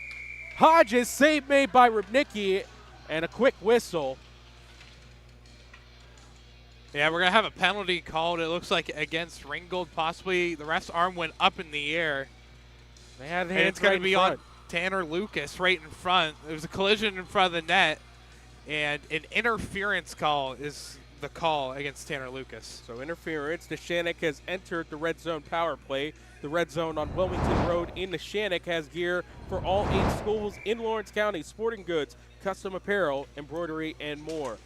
Hodges, save made by Rybnicki, and a quick whistle. Yeah, we're going to have a penalty called, it looks like, against Ringgold. Possibly the ref's arm went up in the air. They had and it's going to be on Tanner Lucas right in front. There was a collision in front of the net, and an interference call is the call against Tanner Lucas. So interference. Neshannock has entered the red zone power play. The red zone on Wilmington Road in Neshannock has gear for all 8 schools in Lawrence County, sporting goods, custom apparel, embroidery, and more.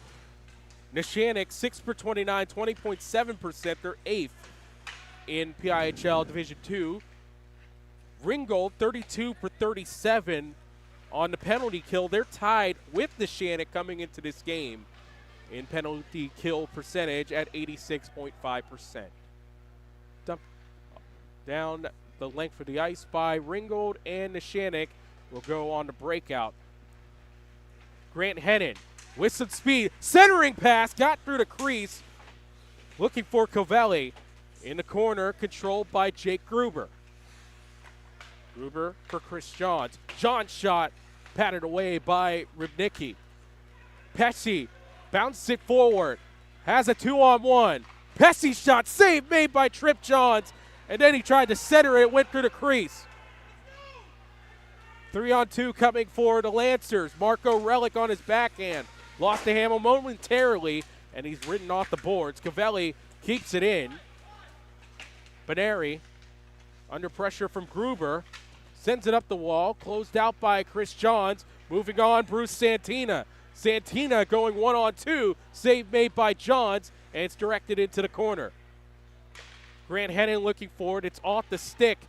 Neshannock, 6 for 29, 20.7%. They're 8th in PIHL Division 2. Ringgold, 32 for 37 on the penalty kill. They're tied with Neshannock coming into this game in penalty kill percentage at 86.5%. Dump down the length of the ice by Ringgold, and Neshannock will go on to breakout. Grant Hennon with some speed. Centering pass, got through the crease. Looking for Covelli. In the corner, controlled by Jake Gruber. Gruber for Chris Johns. Johns shot, patted away by Rybnicki. Pesci bounced it forward. Has a 2-on-1. Pesci shot, save made by Trip Johns. And then he tried to center it, went through the crease. 3-on-2 coming for the Lancers. Marco Relic on his backhand. Lost the handle momentarily, and he's ridden off the boards. Covelli keeps it in. Beneri under pressure from Gruber. Sends it up the wall. Closed out by Chris Johns. Moving on, Bruce Santina. Santina going 1-on-2. Save made by Johns, and it's directed into the corner. Grant Hennon looking forward. It's off the stick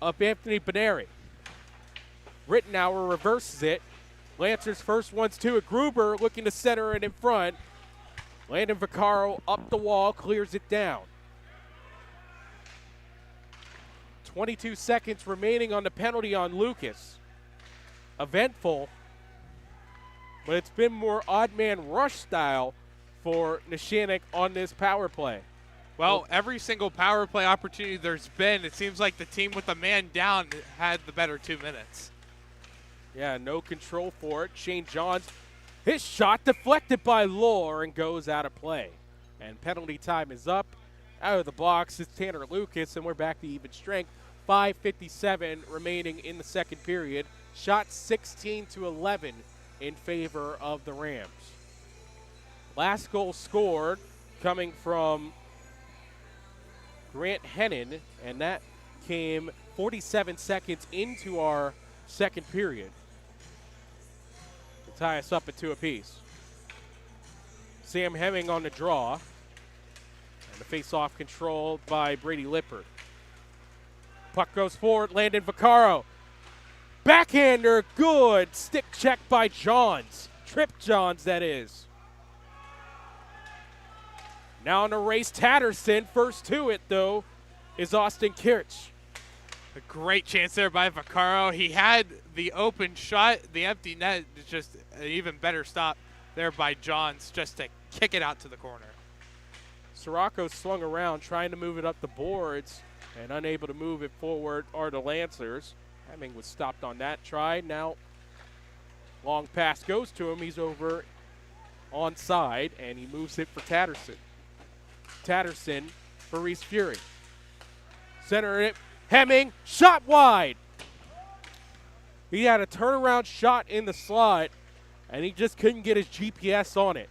of Anthony Beneri. Rittenauer reverses it. Lancers first one's to it. Gruber looking to center it in front. Landon Vaccaro up the wall, clears it down. 22 seconds remaining on the penalty on Lucas. Eventful, but it's been more odd man rush style for Neshannock on this power play. Well, every single power play opportunity there's been, it seems like the team with a man down had the better 2 minutes. Yeah, no control for it. Shane Johns, his shot deflected by Lohr and goes out of play. And penalty time is up. Out of the box is Tanner Lucas, and we're back to even strength. 5:57 remaining in the second period. Shot 16-11 in favor of the Rams. Last goal scored coming from Grant Hennon, and that came 47 seconds into our second period to tie us up at 2 apiece. Sam Hemming on the draw, and the face-off controlled by Brady Lippert. Puck goes forward, Landon Vaccaro. Backhander, good. Stick check by Johns. Trip Johns, that is. Now on the race, Tatterson. First to it, though, is Austin Kirch. A great chance there by Vaccaro. He had the open shot. The empty net is just an even better stop there by Johns just to kick it out to the corner. Sirocco swung around, trying to move it up the boards, and unable to move it forward are the Lancers. Hemming was stopped on that try. Now, long pass goes to him. He's over onside, and he moves it for Tatterson. Tatterson for Reese Fury. Center it. Hemming, shot wide. He had a turnaround shot in the slot, and he just couldn't get his GPS on it.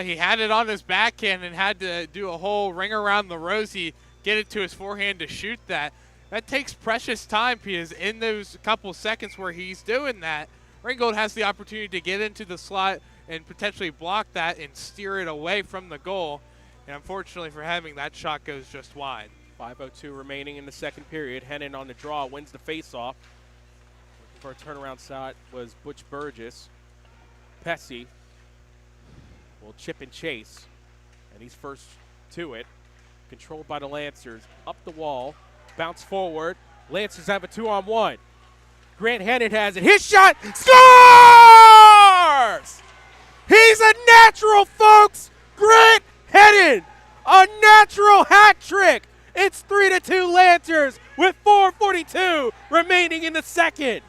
He had it on his backhand and had to do a whole ring around the rosy, get it to his forehand to shoot that. That takes precious time because in those couple seconds where he's doing that, Ringgold has the opportunity to get into the slot and potentially block that and steer it away from the goal. And unfortunately for Hemming, that shot goes just wide. 5:02 remaining in the second period. Hennon on the draw, wins the faceoff. Looking for a turnaround shot was Butch Burgess. Pesci will chip and chase, and he's first to it. Controlled by the Lancers. Up the wall, bounce forward. Lancers have a 2-on-1. Grant Hennon has it. His shot scores! He's a natural, folks! Grant Hennon, a natural hat trick. It's 3-2 Lancers with 4:42 remaining in the second.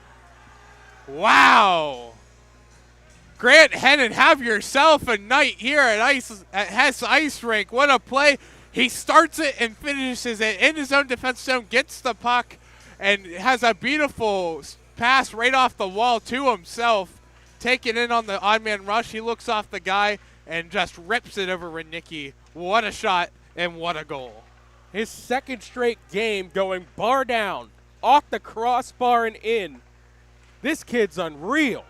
Wow. Grant Hennon, have yourself a night here at Hess Ice Rink. What a play. He starts it and finishes it in his own defense zone, gets the puck, and has a beautiful pass right off the wall to himself. Taking in on the odd man rush. He looks off the guy and just rips it over Rybnicki. What a shot and what a goal. His second straight game going bar down, off the crossbar and in. This kid's unreal.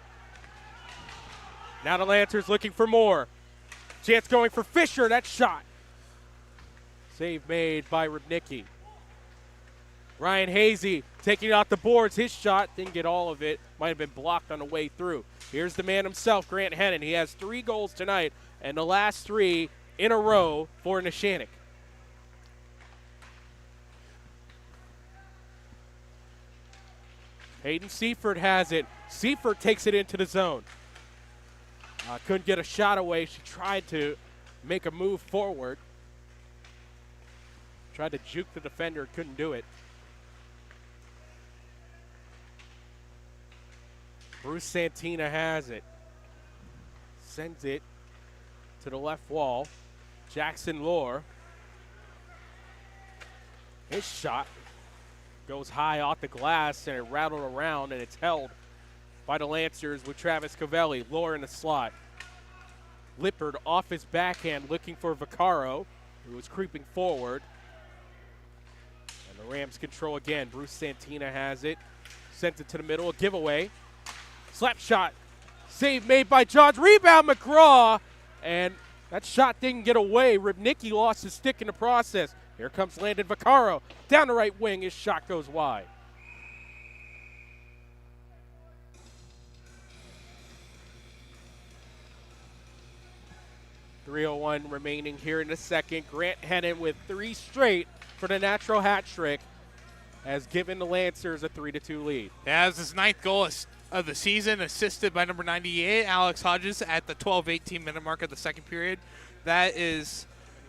Now the Lancers looking for more. Chance going for Fisher, that shot. Save made by Rybnicki. Ryan Hazy taking it off the boards. His shot didn't get all of it. Might have been blocked on the way through. Here's the man himself, Grant Hennon. He has 3 goals tonight, and the last 3 in a row for Neshannock. Hayden Seifert has it. Seifert takes it into the zone. Couldn't get a shot away. She tried to make a move forward. Tried to juke the defender, couldn't do it. Bruce Santina has it. Sends it to the left wall. Jackson Lohr. His shot goes high off the glass, and it rattled around, and it's held by the Lancers with Travis Covelli. Lohr in the slot. Lippard off his backhand looking for Vaccaro, who was creeping forward. And the Rams control again. Bruce Santina has it. Sent it to the middle, a giveaway. Slap shot. Save made by Johns. Rebound McGraw. And that shot didn't get away. Rybnicki lost his stick in the process. Here comes Landon Vaccaro. Down the right wing. His shot goes wide. .301 remaining here in the second. Grant Hennon with 3 straight for the natural hat trick has given the Lancers a 3-2 lead. Yeah, it was his 9th goal of the season, assisted by number 98, Alex Hodges, at the 12-18 minute mark of the second period. That is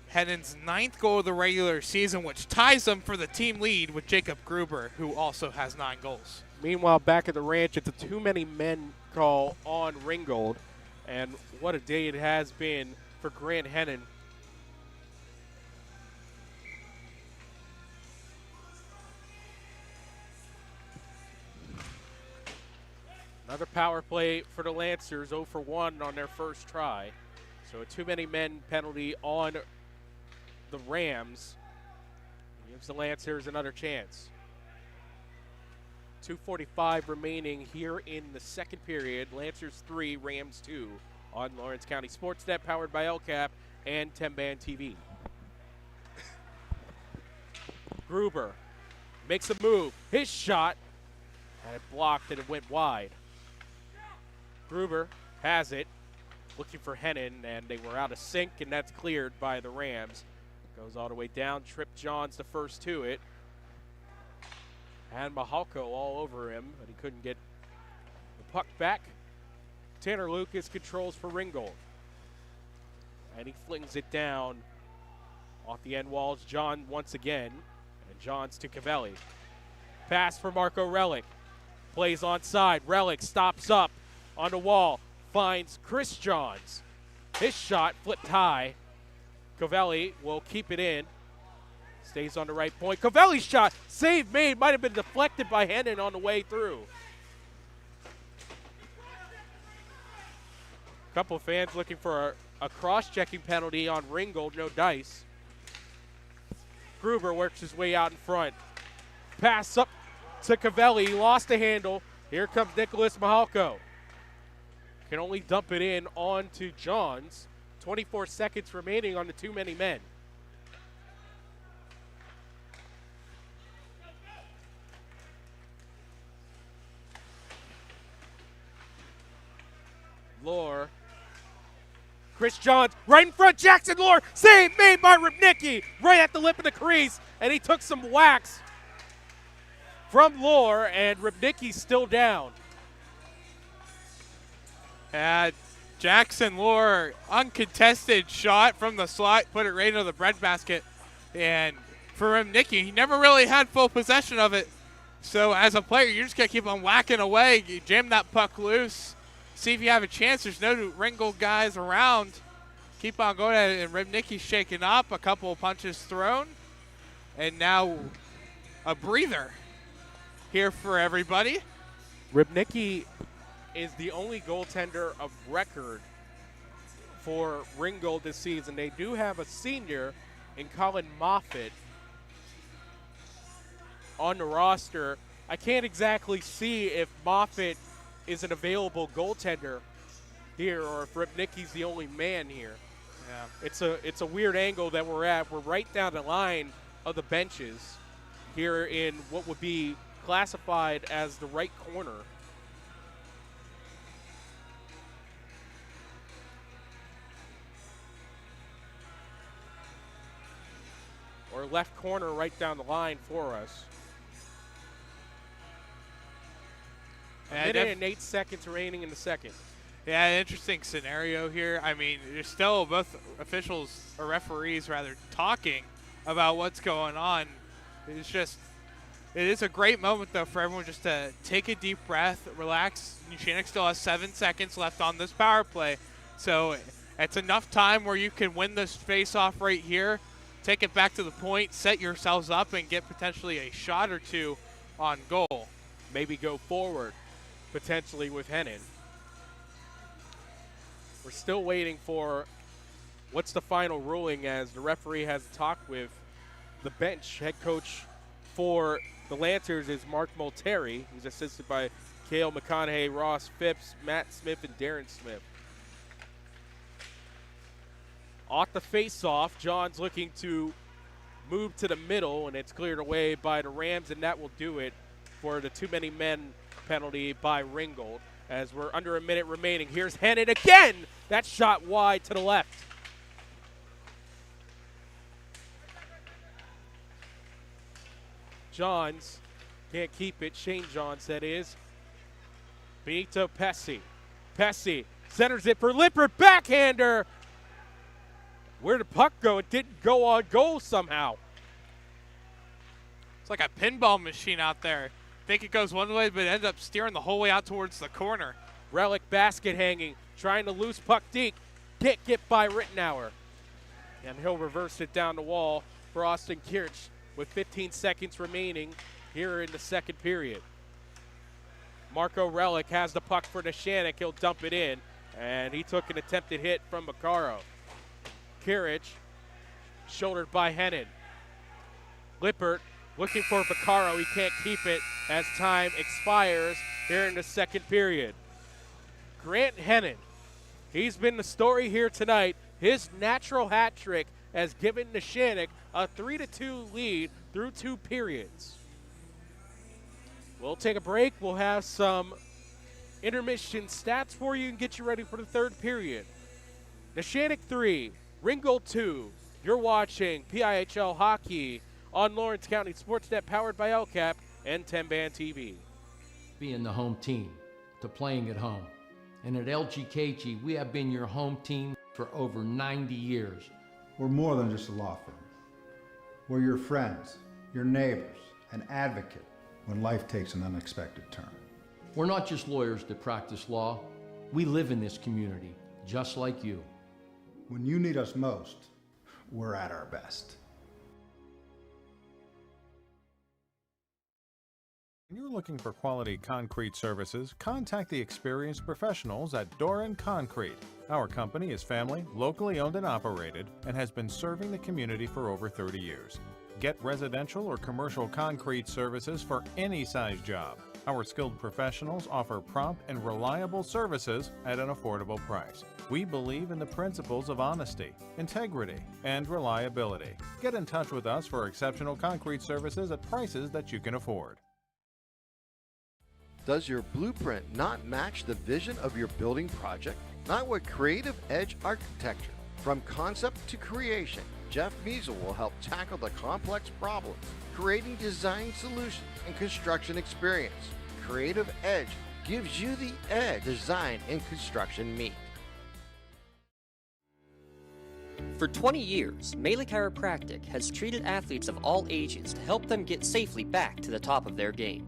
Hennon's 9th goal of the regular season, which ties him for the team lead with Jacob Gruber, who also has 9 goals. Meanwhile, back at the ranch, it's a too many men call on Ringgold, and what a day it has been for Grant Hennon. Another power play for the Lancers, 0 for 1 on their first try. So a too many men penalty on the Rams gives the Lancers another chance. 2:45 remaining here in the second period. Lancers 3, Rams 2 on Lawrence County SportsNet, powered by LCAP and 10-Band TV. Gruber makes a move. His shot, and it blocked and it went wide. Gruber has it, looking for Hennon, and they were out of sync, and that's cleared by the Rams. Goes all the way down. Trip Johns the first to it. And Mahalko all over him, but he couldn't get the puck back. Tanner Lucas controls for Ringgold. And he flings it down off the end walls. John once again. And Johns to Covelli. Pass for Marco Relic. Plays onside. Relic stops up on the wall. Finds Chris Johns. His shot flipped high. Covelli will keep it in. Stays on the right point. Covelli's shot, save made, might have been deflected by Hennon on the way through. A couple of fans looking for a cross-checking penalty on Ringgold, no dice. Gruber works his way out in front. Pass up to Covelli, lost the handle. Here comes Nicholas Mahalko. Can only dump it in onto Johns. 24 seconds remaining on the too many men. Lohr. Chris Johns right in front. Jackson Lohr. Save made by Rybnicki. Right at the lip of the crease. And he took some whacks from Lohr, and Rybnicki's still down. Jackson Lohr, uncontested shot from the slot, put it right into the breadbasket. And for Rybnicki, he never really had full possession of it. So as a player, you're just going to keep on whacking away. You jam that puck loose. See if you have a chance. There's no Ringgold guys around. Keep on going at it, and Rybnicki's shaken up. A couple of punches thrown. And now a breather here for everybody. Rybnicki is the only goaltender of record for Ringgold this season. They do have a senior in Colin Moffitt on the roster. I can't exactly see if Moffitt is an available goaltender here or if Rybnicki's the only man here. Yeah. It's a weird angle that we're at. We're right down the line of the benches here in what would be classified as the right corner. Or left corner right down the line for us. A minute and 8 seconds remaining in the second. Yeah, interesting scenario here. I mean, there's still both officials, or referees rather, talking about what's going on. It is a great moment, though, for everyone just to take a deep breath, relax. Neshannock still has 7 seconds left on this power play. So it's enough time where you can win this face-off right here, take it back to the point, set yourselves up, and get potentially a shot or two on goal. Maybe go forward, potentially with Hennon. We're still waiting for what's the final ruling, as the referee has talked with the bench. Head coach for the Lancers is Mark Molteri. He's assisted by Cale McConaughey, Ross Phipps, Matt Smith, and Darren Smith. Off the face-off, John's looking to move to the middle, and it's cleared away by the Rams, and that will do it for the too many men penalty by Ringgold. As we're under a minute remaining. Here's Hennon again. That shot wide to the left. Johns can't keep it. Shane Johns, that is. Benito Pesci. Pesci centers it for Lippert. Backhander. Where did the puck go? It didn't go on goal somehow. It's like a pinball machine out there. Think it goes one way, but it ends up steering the whole way out towards the corner. Relic basket hanging, trying to loose puck deep. Can't get by Rittenauer. And he'll reverse it down the wall for Austin Kirch with 15 seconds remaining here in the second period. Marco Relic has the puck for Neshannock. He'll dump it in, and he took an attempted hit from Maccaro. Kirch, shouldered by Hennon. Lippert looking for Vaccaro. He can't keep it as time expires here in the second period. Grant Hennon, he's been the story here tonight. His natural hat trick has given Neshannock a 3-2 lead through 2 periods. We'll take a break. We'll have some intermission stats for you and get you ready for the third period. Neshannock 3, Ringgold 2. You're watching PIHL Hockey on Lawrence County SportsNet, powered by LCAP and 10-Band TV. Being the home team to playing at home. And at LGKG, we have been your home team for over 90 years. We're more than just a law firm. We're your friends, your neighbors, an advocate when life takes an unexpected turn. We're not just lawyers that practice law. We live in this community, just like you. When you need us most, we're at our best. When you're looking for quality concrete services, contact the experienced professionals at Doran Concrete. Our company is family, locally owned and operated, and has been serving the community for over 30 years. Get residential or commercial concrete services for any size job. Our skilled professionals offer prompt and reliable services at an affordable price. We believe in the principles of honesty, integrity, and reliability. Get in touch with us for exceptional concrete services at prices that you can afford. Does your blueprint not match the vision of your building project? Not with Creative Edge Architecture. From concept to creation, Jeff Measle will help tackle the complex problems, creating design solutions and construction experience. Creative Edge gives you the edge design and construction meet. For 20 years, Melee Chiropractic has treated athletes of all ages to help them get safely back to the top of their game.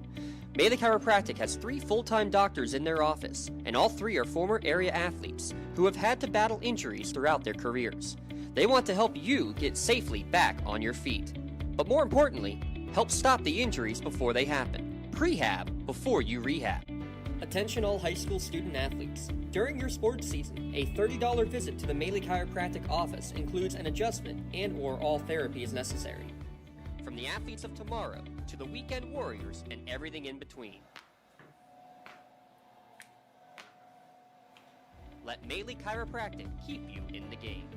Melee Chiropractic has 3 full-time doctors in their office, and all 3 are former area athletes who have had to battle injuries throughout their careers. They want to help you get safely back on your feet. But more importantly, help stop the injuries before they happen. Prehab before you rehab. Attention all high school student athletes. During your sports season, a $30 visit to the Melee Chiropractic office includes an adjustment and/or all therapy is necessary. From the athletes of tomorrow to the weekend warriors and everything in between. Let Melee Chiropractic keep you in the game.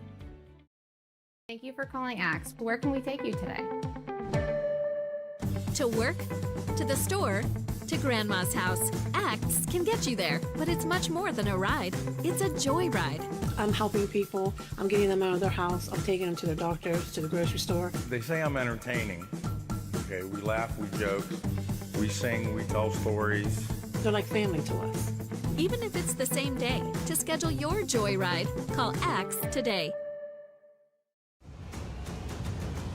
Thank you for calling Axe. Where can we take you today? To work, to the store, to Grandma's house. Axe can get you there, but it's much more than a ride. It's a joyride. I'm helping people. I'm getting them out of their house. I'm taking them to their doctors, to the grocery store. They say I'm entertaining. Okay, we laugh, we joke, we sing, we tell stories. They're like family to us. even if it's the same day. To schedule your joyride, call Axe today.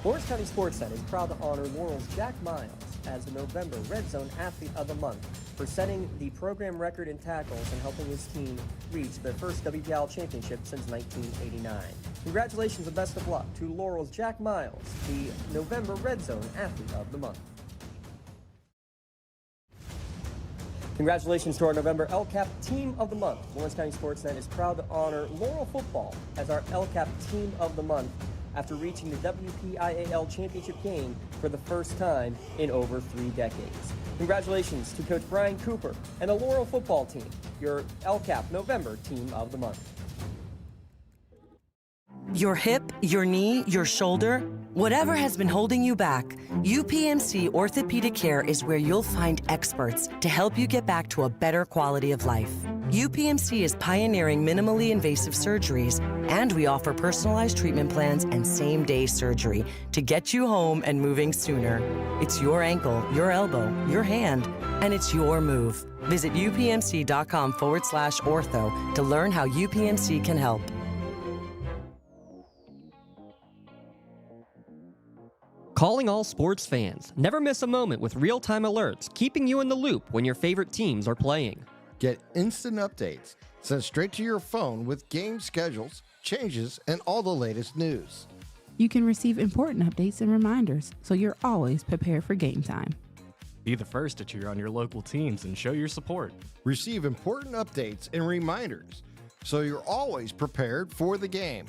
Lawrence County SportsNet is proud to honor Laurel's Jack Miles as the November Red Zone Athlete of the Month for setting the program record in tackles and helping his team reach their first WPIHL championship since 1989. Congratulations and best of luck to Laurel's Jack Miles, the November Red Zone Athlete of the Month. Congratulations to our November LCAP Team of the Month. Lawrence County SportsNet is proud to honor Laurel Football as our LCAP Team of the Month after reaching the WPIAL championship game for the first time in over 3 decades. Congratulations to Coach Brian Cooper and the Laurel football team, your LCAP November Team of the Month. Your hip, your knee, your shoulder, whatever has been holding you back, UPMC Orthopedic Care is where you'll find experts to help you get back to a better quality of life. UPMC is pioneering minimally invasive surgeries, and we offer personalized treatment plans and same-day surgery to get you home and moving sooner. It's your ankle, your elbow, your hand, and it's your move. Visit upmc.com/ortho to learn how UPMC can help. Calling all sports fans. Never miss a moment with real-time alerts, keeping you in the loop when your favorite teams are playing. Get instant updates sent straight to your phone with game schedules, changes, and all the latest news. You can receive important updates and reminders, so you're always prepared for game time. Be the first to cheer on your local teams and show your support. Receive important updates and reminders, so you're always prepared for the game.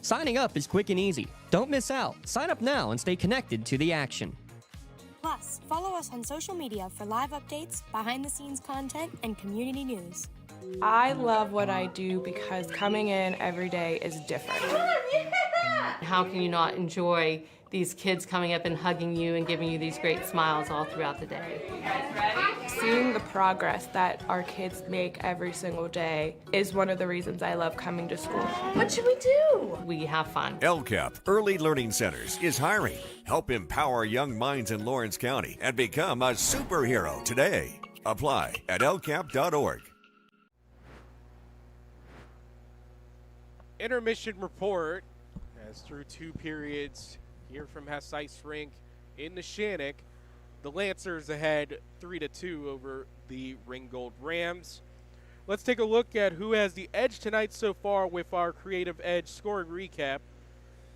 Signing up is quick and easy. Don't miss out. Sign up now and stay connected to the action. Plus, follow us on social media for live updates, behind-the-scenes content, and community news. I love what I do because coming in every day is different. How can you not enjoy these kids coming up and hugging you and giving you these great smiles all throughout the day? You guys ready? Seeing the progress that our kids make every single day is one of the reasons I love coming to school. What should we do? We have fun. LCAP Early Learning Centers is hiring. Help empower young minds in Lawrence County and become a superhero today. Apply at lcap.org. Intermission report as through 2 periods here from Hess Ice Rink in Neshannock. The Lancers ahead 3-2 over the Ringgold Rams. Let's take a look at who has the edge tonight so far with our Creative Edge scoring recap.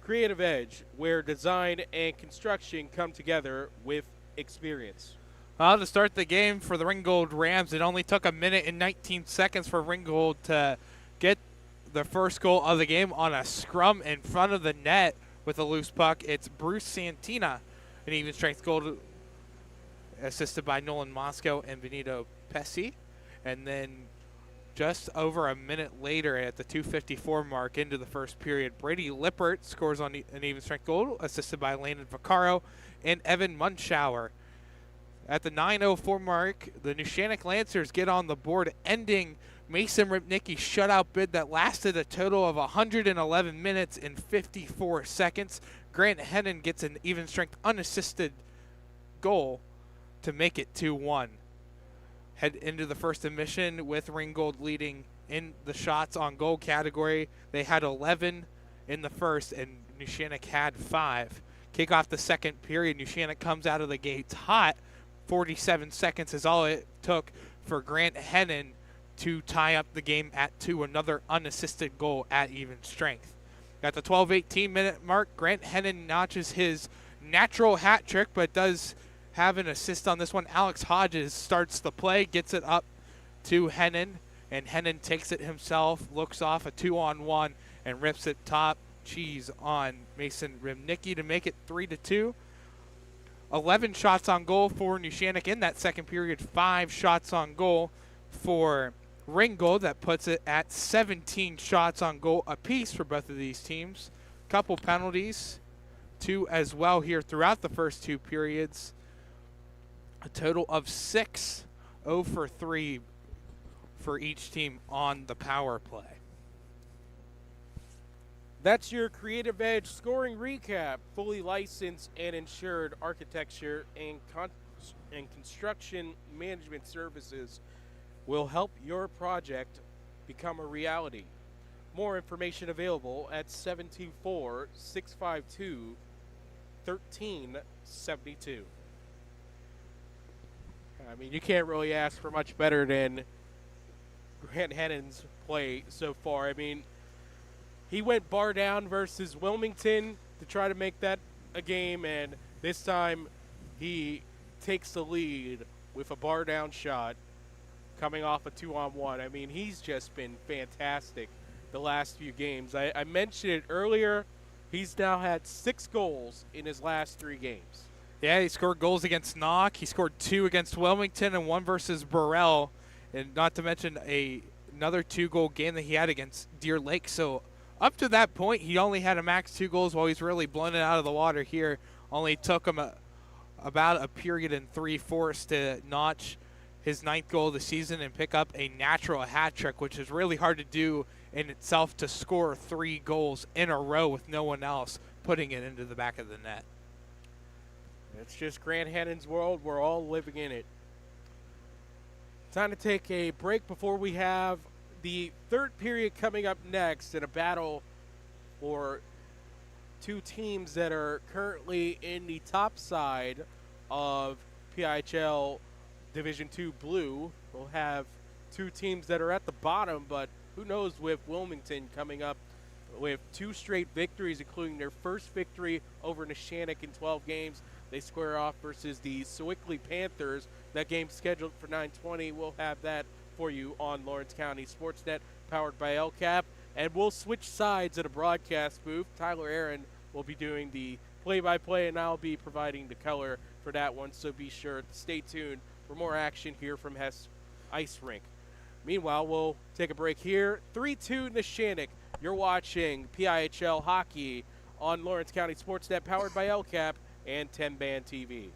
Creative Edge, where design and construction come together with experience. Well, to start the game for the Ringgold Rams, it only took 1 minute and 19 seconds for Ringgold to get the first goal of the game on a scrum in front of the net with a loose puck. It's Bruce Santina, an even strength goal assisted by Nolan Moscow and Benito Pesci. And then just over a minute later at the 2:54 mark into the first period, Brady Lippert scores on an even strength goal assisted by Landon Vaccaro and Evan Munschauer. At the 9:04 mark, the Neshannock Lancers get on the board, ending Mason Ripnicki's shutout bid that lasted a total of 111 minutes and 54 seconds. Grant Hennon gets an even strength unassisted goal to make it 2-1. Head into the first emission with Ringgold leading in the shots on goal category. They had 11 in the first and Neshannock had 5. Kick off the second period. Neshannock comes out of the gates hot. 47 seconds is all it took for Grant Hennon to tie up the game at 2, another unassisted goal at even strength. At the 12-18 minute mark, Grant Hennon notches his natural hat trick, but does have an assist on this one. Alex Hodges starts the play, gets it up to Hennon, and Hennon takes it himself, looks off a 2-on-1, and rips it top cheese on Mason Ripnicki to make it 3-2. 11 shots on goal for Neshannock in that second period, 5 shots on goal for Ringgold. That puts it at 17 shots on goal apiece for both of these teams. Couple penalties, 2 as well here throughout the first 2 periods. A total of 6, 0 for 3 for each team on the power play. That's your Creative Edge scoring recap. Fully licensed and insured architecture and construction management services will help your project become a reality. More information available at 724-652-1372. I mean, you can't really ask for much better than Grant Hennon's play so far. I mean, he went bar down versus Wilmington to try to make that a game, and this time he takes the lead with a bar down shot coming off a 2-on-1. I mean, he's just been fantastic the last few games. I mentioned it earlier. He's now had 6 goals in his last 3 games. Yeah, he scored goals against Knock. He scored 2 against Wilmington and 1 versus Burrell. And not to mention another 2-goal game that he had against Deer Lake. So up to that point, he only had a max 2 goals while he's really blown it out of the water here. Only took him about a period and 3/4 to notch his 9th goal of the season and pick up a natural hat trick, which is really hard to do in itself, to score 3 goals in a row with no one else putting it into the back of the net. It's just Grant Hannon's world. We're all living in it. Time to take a break before we have the 3rd period coming up next in a battle for 2 teams that are currently in the top side of PIHL Division 2 Blue. We'll have 2 teams that are at the bottom, but who knows with Wilmington coming up with 2 straight victories, including their first victory over Neshannock in 12 games. They square off versus the Sewickley Panthers. That game's scheduled for 9:20. We'll have that for you on Lawrence County SportsNet, powered by LCAP. And we'll switch sides at a broadcast booth. Tyler Aaron will be doing the play-by-play, and I'll be providing the color for that one. So be sure to stay tuned for more action here from Hess Ice Rink. Meanwhile, we'll take a break here. 3-2 Neshannock. You're watching PIHL Hockey on Lawrence County SportsNet, powered by LCAP and 10-Band TV.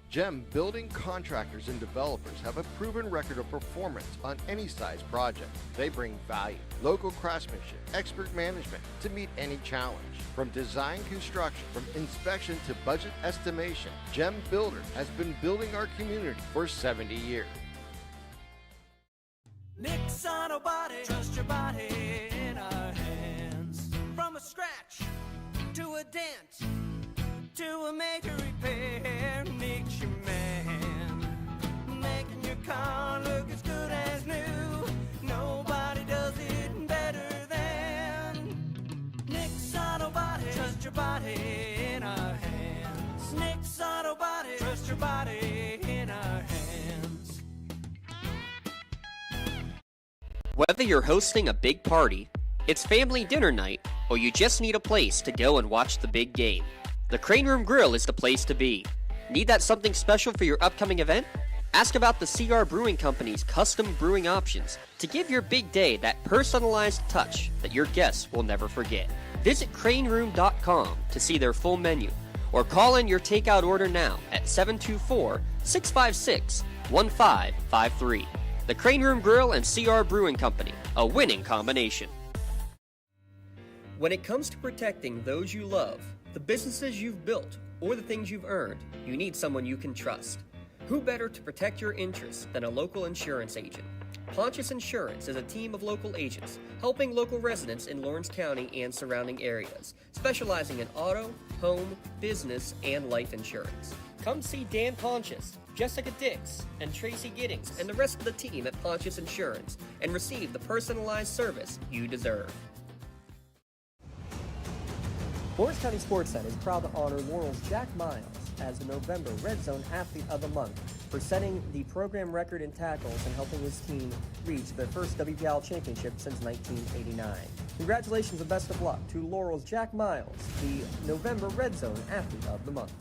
GEM building contractors and developers have a proven record of performance on any size project. They bring value, local craftsmanship, expert management to meet any challenge. From design construction, from inspection to budget estimation, GEM Builder has been building our community for 70 years. Nick's Auto Body, trust your body in our hands. From a scratch to a dent to a major repair, Nick's your man. Making your car look as good as new. Nobody does it better than Nick's Auto Body. Trust your body in our hands. Nick's Auto Body. Trust your body in our hands. Whether you're hosting a big party, it's family dinner night, or you just need a place to go and watch the big game, the Crane Room Grill is the place to be. Need that something special for your upcoming event? Ask about the CR Brewing Company's custom brewing options to give your big day that personalized touch that your guests will never forget. Visit craneroom.com to see their full menu, or call in your takeout order now at 724-656-1553. The Crane Room Grill and CR Brewing Company, a winning combination. When it comes to protecting those you love, the businesses you've built, or the things you've earned, you need someone you can trust. Who better to protect your interests than a local insurance agent? Pontius Insurance is a team of local agents helping local residents in Lawrence County and surrounding areas, specializing in auto, home, business, and life insurance. Come see Dan Pontius, Jessica Dix, and Tracy Giddings, and the rest of the team at Pontius Insurance, and receive the personalized service you deserve. Lawrence County SportsNet is proud to honor Laurel's Jack Miles as the November Red Zone Athlete of the Month for setting the program record in tackles and helping his team reach their first WPIHL championship since 1989. Congratulations and best of luck to Laurel's Jack Miles, the November Red Zone Athlete of the Month.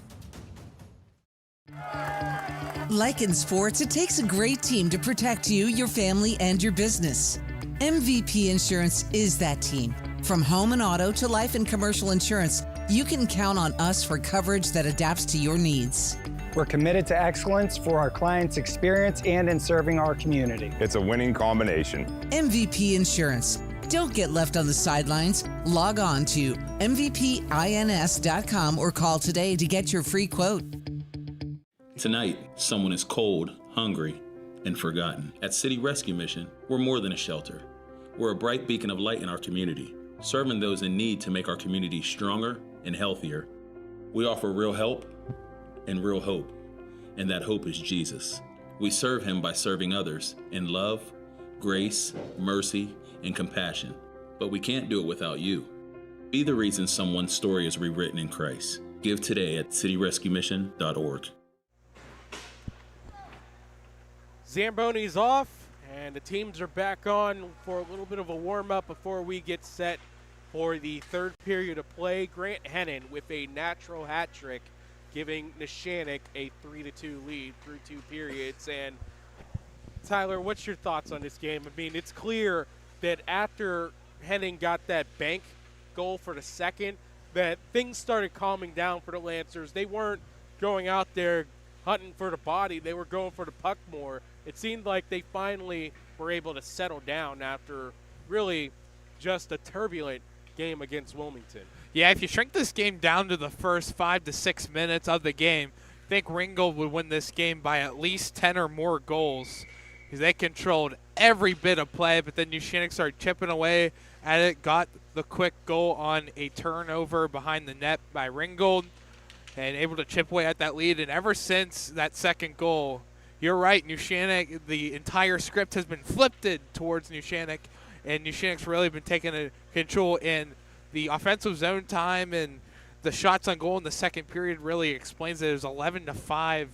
Like in sports, it takes a great team to protect you, your family, and your business. MVP Insurance is that team. From home and auto to life and commercial insurance, you can count on us for coverage that adapts to your needs. We're committed to excellence for our clients' experience and in serving our community. It's a winning combination. MVP Insurance. Don't get left on the sidelines. Log on to mvpins.com or call today to get your free quote. Tonight, someone is cold, hungry, and forgotten. At City Rescue Mission, we're more than a shelter. We're a bright beacon of light in our community, serving those in need to make our community stronger and healthier. We offer real help and real hope, and that hope is Jesus. We serve him by serving others in love, grace, mercy, and compassion. But we can't do it without you. Be the reason someone's story is rewritten in Christ. Give today at cityrescuemission.org. Zamboni's off, and the teams are back on for a little bit of a warm-up before we get set for the third period of play. Grant Hennon with a natural hat trick, giving Neshannock a 3-2 lead through 2 periods. And Tyler, what's your thoughts on this game? I mean, it's clear that after Hennon got that bank goal for the second, that things started calming down for the Lancers. They weren't going out there hunting for the body. They were going for the puck more. It seemed like they finally were able to settle down after really just a turbulent game against Wilmington. Yeah, if you shrink this game down to the first 5 to 6 minutes of the game, I think Ringgold would win this game by at least 10 or more goals because they controlled every bit of play, but then Neshannock started chipping away at it, got the quick goal on a turnover behind the net by Ringgold, and able to chip away at that lead. And ever since that second goal, you're right, Neshannock, the entire script has been flipped towards Neshannock, and Neshannock's really been taking control in the offensive zone time, and the shots on goal in the second period really explains that it was 11-5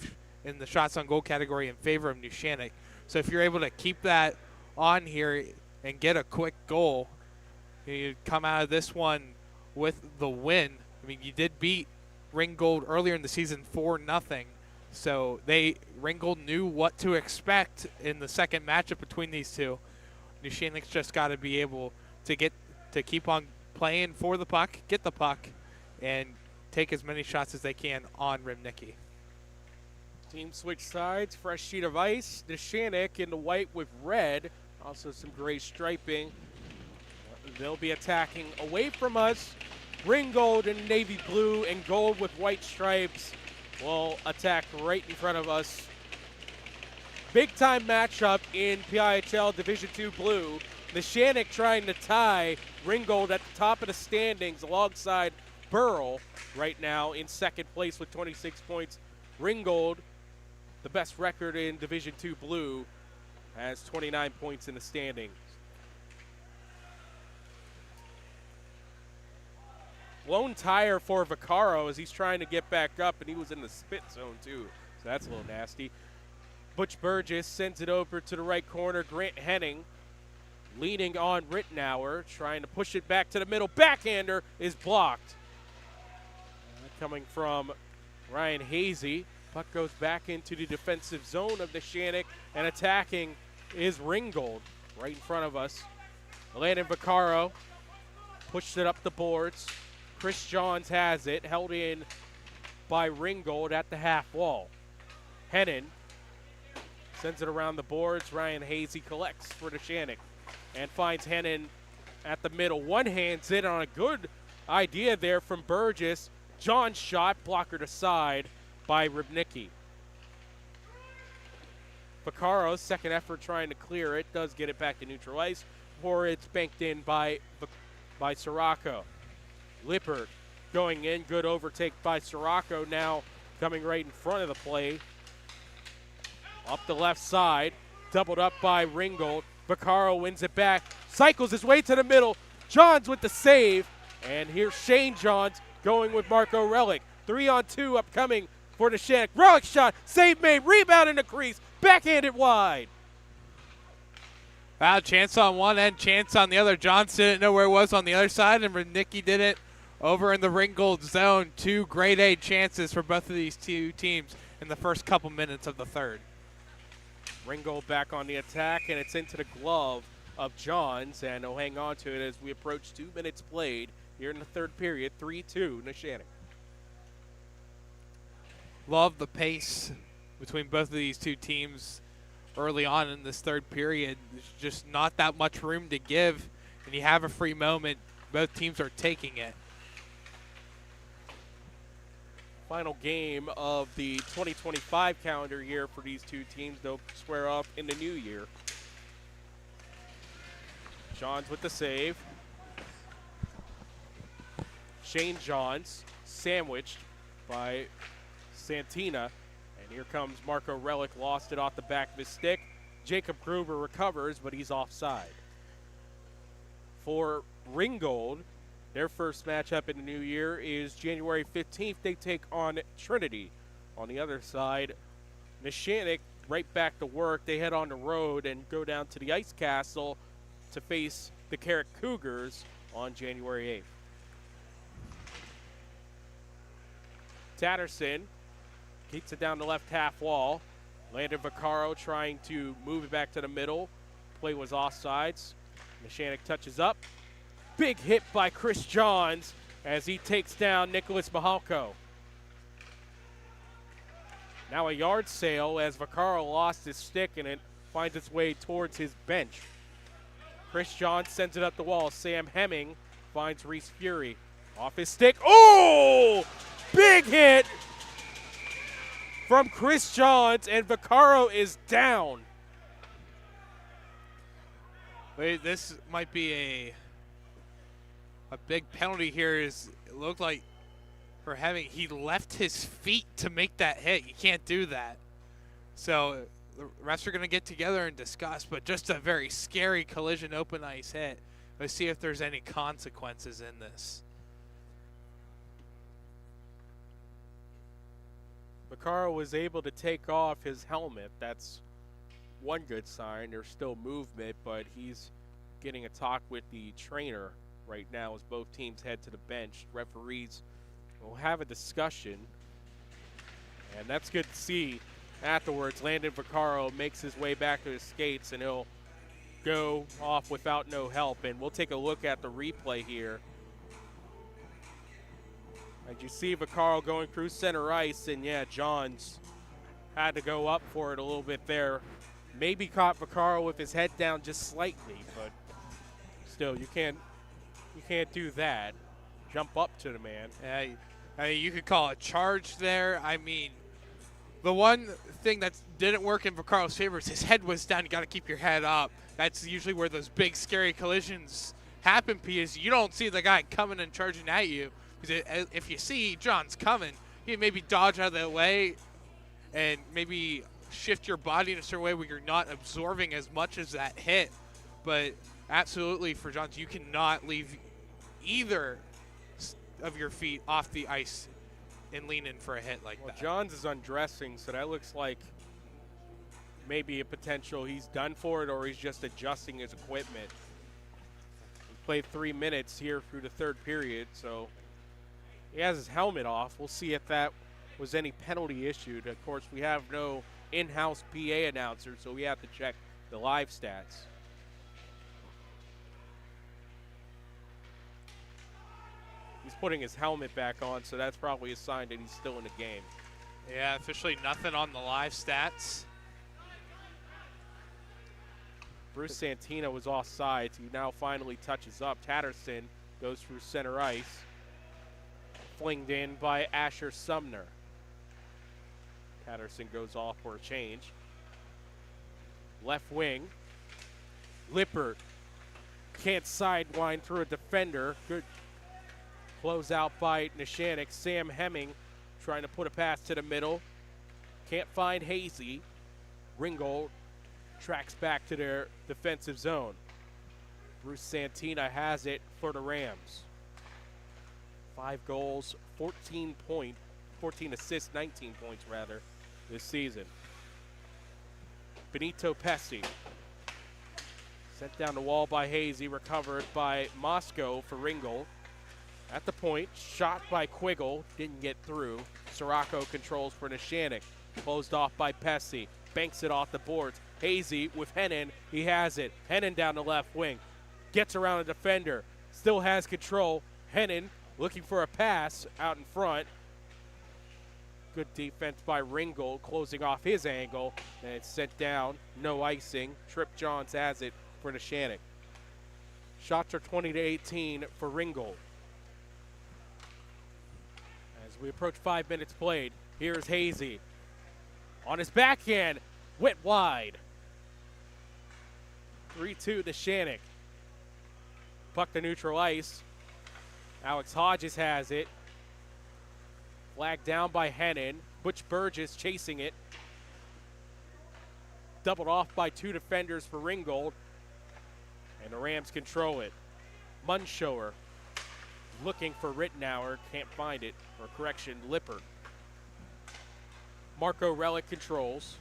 in the shots on goal category in favor of Neshannock. So if you're able to keep that on here and get a quick goal, you come out of this one with the win. I mean, you did beat Ringgold earlier in the season 4-0. So Ringgold knew what to expect in the second matchup between these two. Neshannock's just got to be able to keep on playing for the puck, get the puck, and take as many shots as they can on Rimnicki. Team switch sides, fresh sheet of ice. Neshannock in the white with red, also some gray striping. They'll be attacking away from us. Ringgold in navy blue and gold with white stripes will attack right in front of us. Big time matchup in PIHL Division II blue. Neshannock trying to tie Ringgold at the top of the standings alongside Burrell right now in second place with 26 points. Ringgold, the best record in Division II blue, has 29 points in the standings. Lone tire for Vaccaro as he's trying to get back up, and he was in the spit zone too, so that's a little nasty. Butch Burgess sends it over to the right corner. Grant Henning leaning on Rittenauer, trying to push it back to the middle. Backhander is blocked. Coming from Ryan Hazy. Puck goes back into the defensive zone of Neshannock, and attacking is Ringgold right in front of us. Landon Vaccaro pushed it up the boards. Chris Johns has it, held in by Ringgold at the half wall. Hennon sends it around the boards. Ryan Hazy collects for Neshannock and finds Hennon at the middle. One-hands it on a good idea there from Burgess. John's shot, blocker to side by Rybnicki. Vaccaro's second effort trying to clear it, does get it back to neutral ice, or it's banked in by Sirocco. Lippert going in, good overtake by Sirocco, now coming right in front of the play. Up the left side, doubled up by Ringgold. Vaccaro wins it back, cycles his way to the middle. Johns with the save, and here's Shane Johns going with Marco Relic. 3-on-2 upcoming for Neshannock. Relic shot, save made, rebound in the crease, backhanded wide. Wow, chance on one end, chance on the other. Johns didn't know where it was on the other side, and Rybnicki did it over in the Ringgold zone. 2 grade A chances for both of these two teams in the first couple minutes of the third. Ringgold back on the attack, and it's into the glove of Johns, and he'll hang on to it as we approach 2 minutes played here in the third period. 3-2 Neshannock. Love the pace between both of these two teams early on in this third period. There's just not that much room to give, and you have a free moment. Both teams are taking it. Final game of the 2025 calendar year for these two teams. They'll square off in the new year. Johns with the save. Shane Johns sandwiched by Santina. And here comes Marco Relic, lost it off the back of his stick. Jacob Gruber recovers, but he's offside. For Ringgold, their first matchup in the new year is January 15th. They take on Trinity. On the other side, Neshannock right back to work. They head on the road and go down to the Ice Castle to face the Carrick Cougars on January 8th. Tatterson keeps it down the left half wall. Landon Vaccaro trying to move it back to the middle. Play was offsides. Neshannock touches up. Big hit by Chris Johns as he takes down Nicholas Mahalko. Now a yard sale as Vaccaro lost his stick and it finds its way towards his bench. Chris Johns sends it up the wall. Sam Hemming finds Reese Fury. Off his stick. Oh! Big hit from Chris Johns, and Vaccaro is down. Wait, this might be a big penalty here. It looked like for having, he left his feet to make that hit. You can't do that. So the refs are going to get together and discuss, but just a very scary collision open ice hit. Let's see if there's any consequences in this. Vaccaro was able to take off his helmet. That's one good sign. There's still movement, but he's getting a talk with the trainer right now as both teams head to the bench. Referees will have a discussion, and that's good to see. Afterwards, Landon Vaccaro makes his way back to his skates, and he'll go off without no help. And we'll take a look at the replay here. And you see Vaccaro going through center ice, and yeah, Johns had to go up for it a little bit there. Maybe caught Vaccaro with his head down just slightly, but still, you can't do that. Jump up to the man. I mean, you could call a charge there. I mean, the one thing that didn't work in Vaccaro's favor is his head was down. You got to keep your head up. That's usually where those big, scary collisions happen, because you don't see the guy coming and charging at you. Because if you see John's coming, you maybe dodge out of the way and maybe shift your body in a certain way where you're not absorbing as much as that hit. But absolutely, for Johns, you cannot leave either of your feet off the ice and lean in for a hit like that. Johns is undressing, so that looks like maybe a potential he's done for it, or he's just adjusting his equipment. He played 3 minutes here through the third period, so he has his helmet off. We'll see if that was any penalty issued. Of course, we have no in-house PA announcer, so we have to check the live stats. He's putting his helmet back on, so that's probably a sign that he's still in the game. Yeah, officially nothing on the live stats. Bruce Santina was offside. He now finally touches up. Tatterson goes through center ice. Flinged in by Asher Sumner. Tatterson goes off for a change. Left wing. Lippert can't sidewind through a defender. Good close out by Neshannock. Sam Hemming trying to put a pass to the middle. Can't find Hazy. Ringgold tracks back to their defensive zone. Bruce Santina has it for the Rams. 5 goals, 14 assists, 19 points rather, this season. Benito Pesci. Sent down the wall by Hazy, recovered by Moscow for Ringgold. At the point, shot by Quiggle, didn't get through. Sirocco controls for Neshannock. Closed off by Pesci, banks it off the boards. Hazy with Hennon, he has it. Hennon down the left wing, gets around a defender, still has control. Hennon looking for a pass out in front. Good defense by Ringgold, closing off his angle, and it's sent down. No icing. Trip Johns has it for Neshannock. Shots are 20-18 for Ringgold. As As we approach 5 minutes played, here's Hazy. On his backhand, went wide. 3-2 to Neshannock. Puck to neutral ice. Alex Hodges has it. Flagged down by Hennon. Butch Burgess chasing it. Doubled off by 2 defenders for Ringgold. And the Rams control it. Munshower looking for Rittenauer. Can't find it. Or correction, Lippert. Marco Relic controls.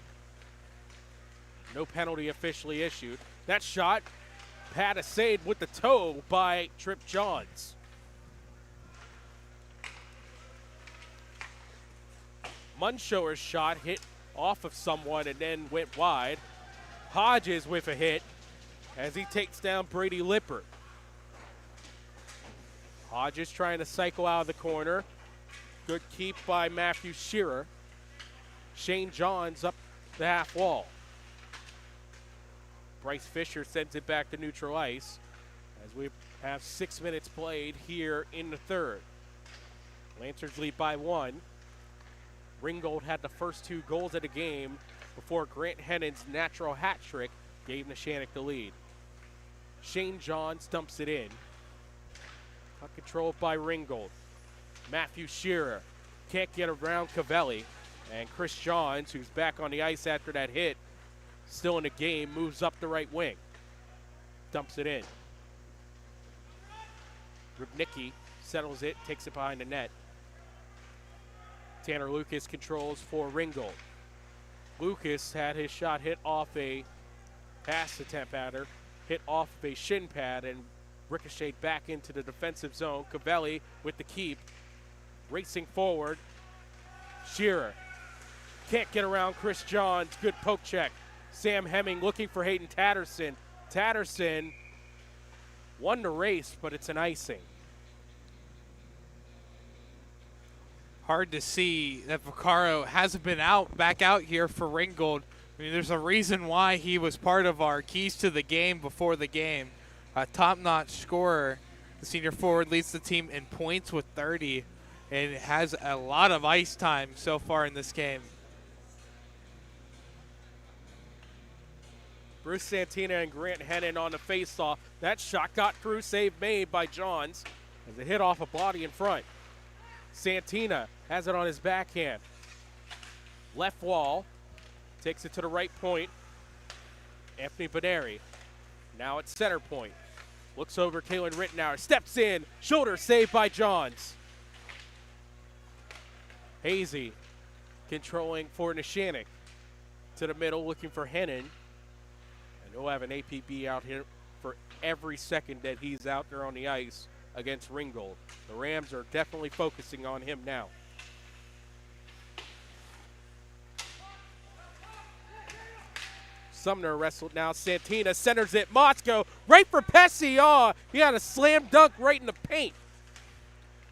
No penalty officially issued. That shot, Pat assayed with the toe by Trip Johns. Munshower's shot hit off of someone and then went wide. Hodges with a hit as he takes down Brady Lippert. Hodges trying to cycle out of the corner. Good keep by Matthew Shearer. Shane Johns up the half wall. Bryce Fisher sends it back to neutral ice as we have 6 minutes played here in the third. Lancers lead by 1. Ringgold had the first 2 goals of the game before Grant Hennon's natural hat trick gave Neshannock the lead. Shane Johns dumps it in. Puck controlled by Ringgold. Matthew Shearer can't get around Cavelli. And Chris Johns, who's back on the ice after that hit, still in the game, moves up the right wing. Dumps it in. Rybnicki settles it, takes it behind the net. Tanner Lucas controls for Ringgold. Lucas had his shot hit off a pass attempt at her, hit off of a shin pad and ricocheted back into the defensive zone. Cavelli with the keep, racing forward. Shearer can't get around Chris Johns. Good poke check. Sam Hemming looking for Hayden Tatterson. Tatterson won the race, but it's an icing. Hard to see that Vaccaro hasn't been back out here for Ringgold. I mean, there's a reason why he was part of our keys to the game before the game. A top-notch scorer. The senior forward leads the team in points with 30 and has a lot of ice time so far in this game. Bruce Santina and Grant Hennon on the faceoff. That shot got through, save made by Johns as it hit off a body in front. Santina has it on his backhand. Left wall, takes it to the right point. Anthony Beneri now at center point. Looks over Kalen Rittenauer, steps in, shoulder saved by Johns. Hazy controlling for Neshannock. To the middle, looking for Hennon. And he'll have an APB out here for every second that he's out there on the ice against Ringgold. The Rams are definitely focusing on him now. Sumner wrestled now. Santina centers it. Motzko right for Pesci. Oh, he had a slam dunk right in the paint.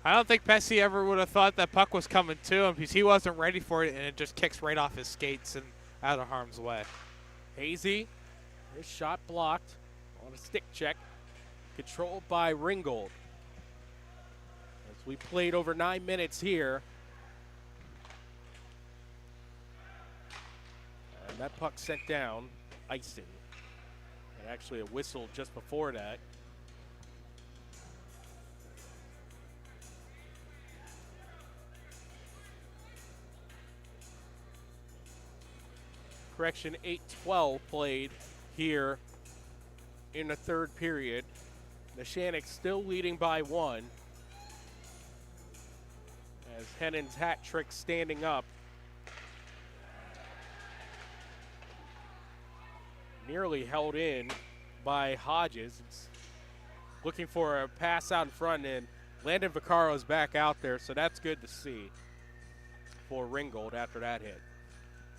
I don't think Pesci ever would have thought that puck was coming to him because he wasn't ready for it, and it just kicks right off his skates and out of harm's way. Hazy, his shot blocked on a stick check. Controlled by Ringgold. As we played over 9 minutes here. And that puck sent down, icing. And actually a whistle just before that. Correction, 8-12 played here in the third period. Neshannock still leading by 1. As Hennon's hat trick standing up. Nearly held in by Hodges. It's looking for a pass out in front, and Landon Vaccaro's back out there, so that's good to see for Ringgold after that hit.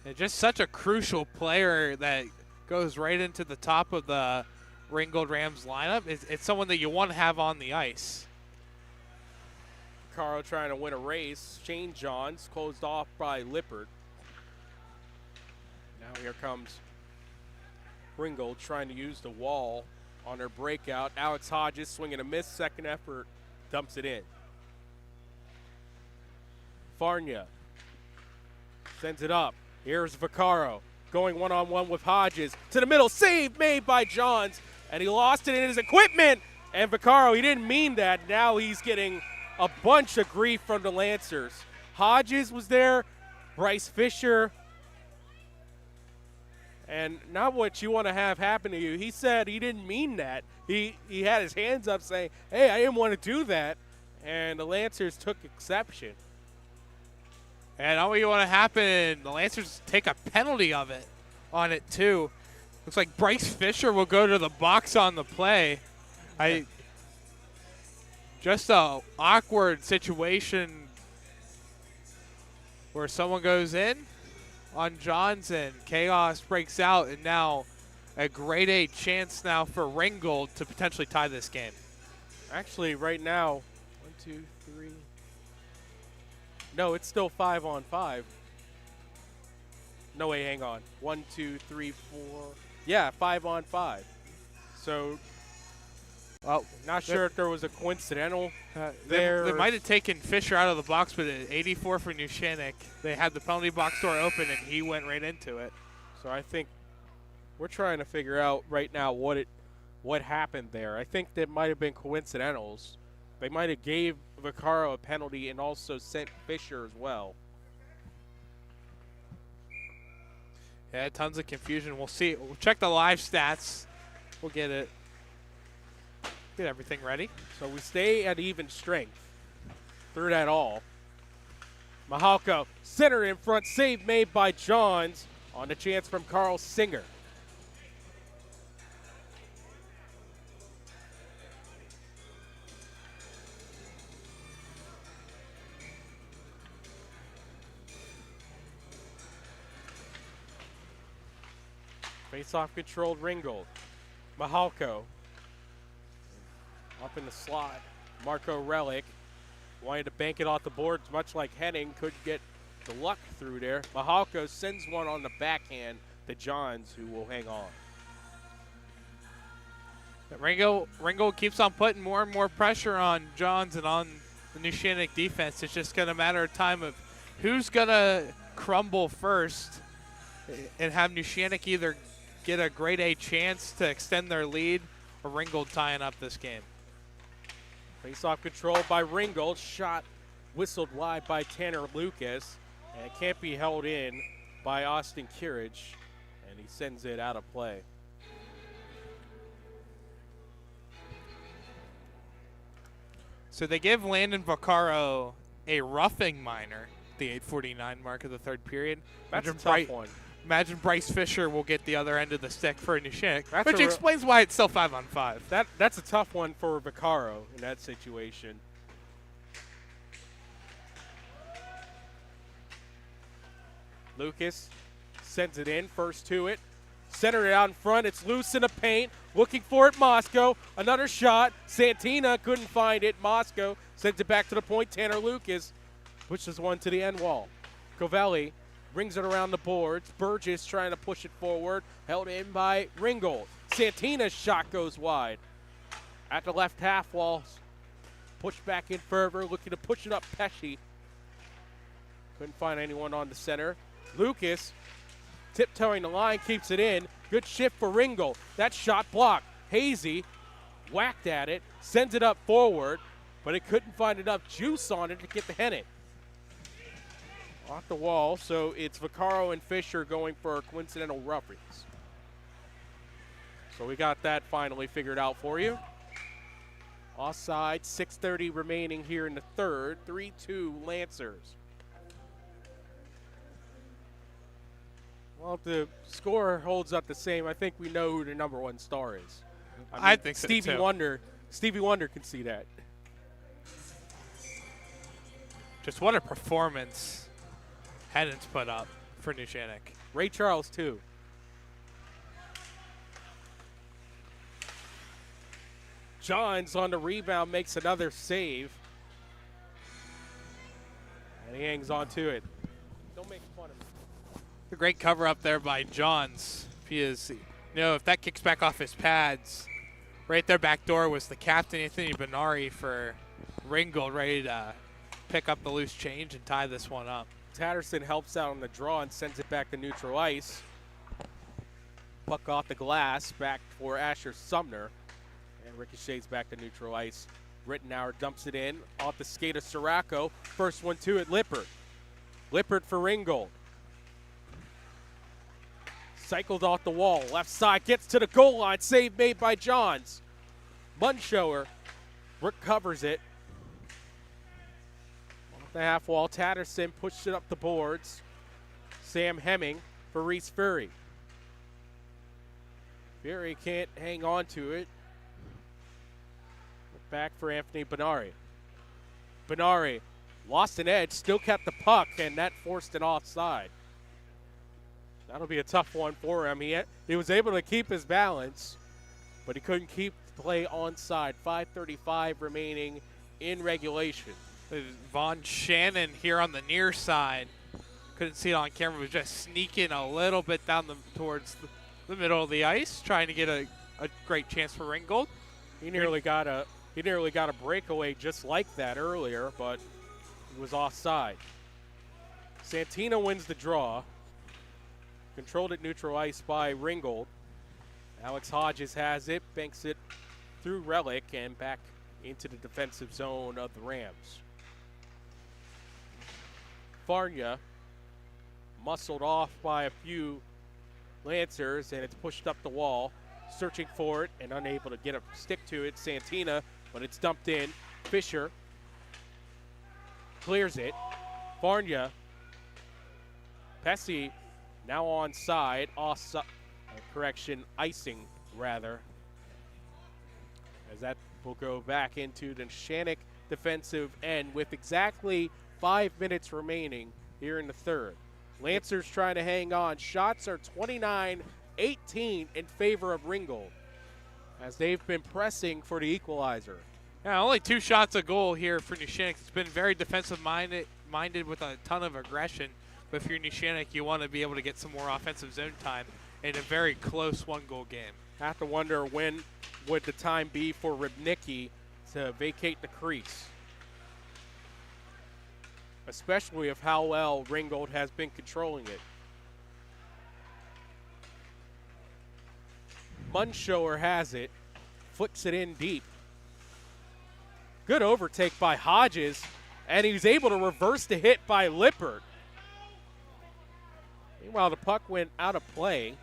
And just such a crucial player that goes right into the top of the Ringgold Rams lineup. It's someone that you want to have on the ice. Vaccaro trying to win a race. Shane Johns closed off by Lippert. Now here comes Ringgold trying to use the wall on their breakout. Alex Hodges swinging a miss. Second effort, dumps it in. Farnia sends it up. Here's Vaccaro going one-on-one with Hodges. To the middle, save made by Johns, and he lost it in his equipment. And Vaccaro, he didn't mean that. Now he's getting a bunch of grief from the Lancers. Hodges was there, Bryce Fisher, and not what you want to have happen to you. He said he didn't mean that. He had his hands up saying, hey, I didn't want to do that. And the Lancers took exception. And all you want to happen, the Lancers take a penalty of it on it too. Looks like Bryce Fisher will go to the box on the play. Just a awkward situation where someone goes in on Johnson. Chaos breaks out, and now a grade A chance now for Ringgold to potentially tie this game. Actually, right now, 1, 2, 3. No, it's still 5-on-5. No, wait, hang on. 1, 2, 3, 4. Yeah, 5-on-5. So, well, not sure if there was a coincidental there. They might have taken Fisher out of the box, but at 84 for Neshannock, they had the penalty box door open, and he went right into it. So I think we're trying to figure out right now what happened there. I think that might have been coincidentals. They might have gave Vaccaro a penalty and also sent Fisher as well. Yeah, tons of confusion. We'll see. We'll check the live stats. We'll get everything ready. So we stay at even strength through that all. Mahalko center in front, save made by Johns on the chance from Carl Singer. Face-off controlled Ringgold. Mahalko up in the slot. Marco Relic wanted to bank it off the boards, much like Henning. Couldn't get the luck through there. Mahalko sends one on the backhand to Johns, who will hang on. Ringgold keeps on putting more and more pressure on Johns and on the Neshannock defense. It's just going to matter of time of who's going to crumble first and have Neshannock either get a grade A chance to extend their lead or Ringgold tying up this game. Face-off controlled by Ringgold. Shot whistled wide by Tanner Lucas. And it can't be held in by Austin Kirich. And he sends it out of play. So they give Landon Vaccaro a roughing minor, the 8:49 mark of the third period. That's a tough one. Imagine Bryce Fisher will get the other end of the stick for Neshannock, which explains why it's still 5-on-5. That's a tough one for Vaccaro in that situation. Lucas sends it in, first to it. Centered it out in front. It's loose in the paint. Looking for it, Moscow. Another shot. Santina couldn't find it. Moscow sends it back to the point. Tanner Lucas pushes one to the end wall. Covelli brings it around the boards. Burgess trying to push it forward. Held in by Ringgold. Santina's shot goes wide. At the left half wall. Pushed back in further. Looking to push it up Pesci. Couldn't find anyone on the center. Lucas tiptoeing the line, keeps it in. Good shift for Ringgold. That shot blocked. Hazy whacked at it. Sends it up forward. But it couldn't find enough juice on it to get the Hennet. Off the wall, so it's Vaccaro and Fisher going for coincidental roughings. So we got that finally figured out for you. Offside, 6:30 remaining here in the third. 3-2 Lancers. Well, if the score holds up the same, I think we know who the number one star is. I think so, Stevie too. Stevie Wonder can see that. Just what a performance Hennon's put up for Neshannock. Ray Charles, too. Johns on the rebound makes another save. And he hangs on to it. Don't make fun of him. A great cover up there by Johns. If that kicks back off his pads, right there back door was the captain, Anthony Benari, for Ringgold, ready to pick up the loose change and tie this one up. Tatterson helps out on the draw and sends it back to neutral ice. Puck off the glass, back for Asher Sumner. And ricochets back to neutral ice. Rittenauer dumps it in, off the skate of Sirocco. First one to it, Lippert. Lippert for Ringgold. Cycled off the wall, left side, gets to the goal line, save made by Johns. Munshower recovers it. Off the half wall, Tatterson pushed it up the boards. Sam Hemming for Reese Fury. Fury can't hang on to it. Back for Anthony Benari. Benari lost an edge, still kept the puck, and that forced an offside. That'll be a tough one for him. He was able to keep his balance, but he couldn't keep the play onside. 5:35 remaining in regulation. Von Shannon here on the near side. Couldn't see it on camera, was just sneaking a little bit down towards the middle of the ice, trying to get a great chance for Ringgold. He nearly got a breakaway just like that earlier, but he was offside. Santina wins the draw. Controlled at neutral ice by Ringgold. Alex Hodges has it, banks it through Relic and back into the defensive zone of the Rams. Farnia muscled off by a few Lancers, and it's pushed up the wall. Searching for it and unable to get a stick to it. Santina, but it's dumped in. Fisher clears it. Farnia. Pesci now onside. Icing rather. As that will go back into the Neshannock defensive end with exactly 5 minutes remaining here in the third. Lancers trying to hang on. Shots are 29-18 in favor of Ringgold as they've been pressing for the equalizer. Yeah, only 2 shots a goal here for Neshannock. It's been very defensive-minded with a ton of aggression. But if you're Neshannock, you want to be able to get some more offensive zone time in a very close one-goal game. Have to wonder when would the time be for Rybnicki to vacate the crease, especially of how well Ringgold has been controlling it. Munshower has it, flicks it in deep. Good overtake by Hodges, and he was able to reverse the hit by Lippert. Meanwhile, the puck went out of play.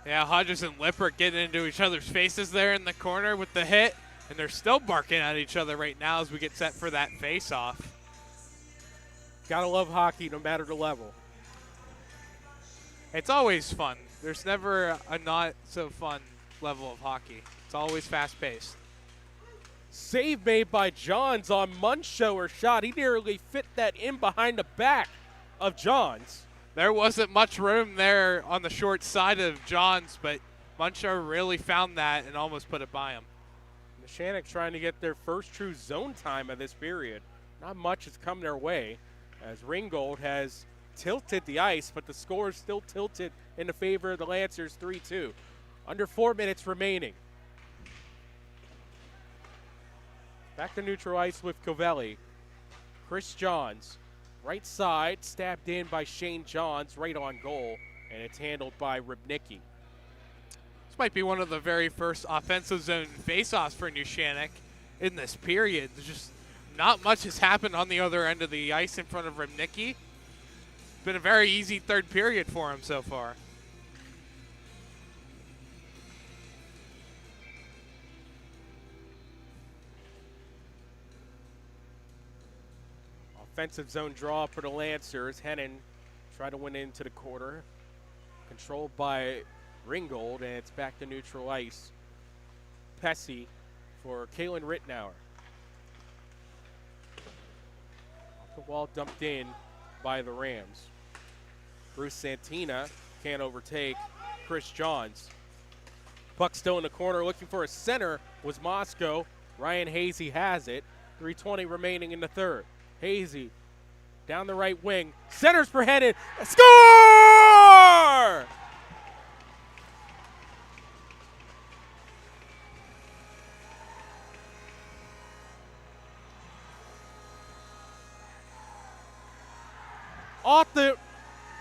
Yeah, Hodges and Lippert getting into each other's faces there in the corner with the hit, and they're still barking at each other right now as we get set for that face-off. Gotta love hockey no matter the level. It's always fun. There's never a not so fun level of hockey. It's always fast-paced. Save made by Johns on Munshower's shot. He nearly fit that in behind the back of Johns. There wasn't much room there on the short side of Johns, but Munshower really found that and almost put it by him. Neshannock trying to get their first true zone time of this period. Not much has come their way as Ringgold has tilted the ice, but the score is still tilted in the favor of the Lancers, 3-2. Under 4 minutes remaining. Back to neutral ice with Covelli. Chris Johns, right side, stabbed in by Shane Johns, right on goal, and it's handled by Rybnicki. This might be one of the very first offensive zone faceoffs for Neshannock in this period. There's just not much has happened on the other end of the ice in front of Rybnicki. It's been a very easy third period for him so far. Offensive zone draw for the Lancers. Hennon tried to win into the quarter. Controlled by Ringgold, and it's back to neutral ice. Pesci for Kalen Rittenauer. Off the wall dumped in by the Rams. Bruce Santina can't overtake Chris Johns. Puck still in the corner, looking for a center was Moscow. Ryan Hazy has it. 3:20 remaining in the third. Hazy down the right wing. Centers for Hennon. Score! off the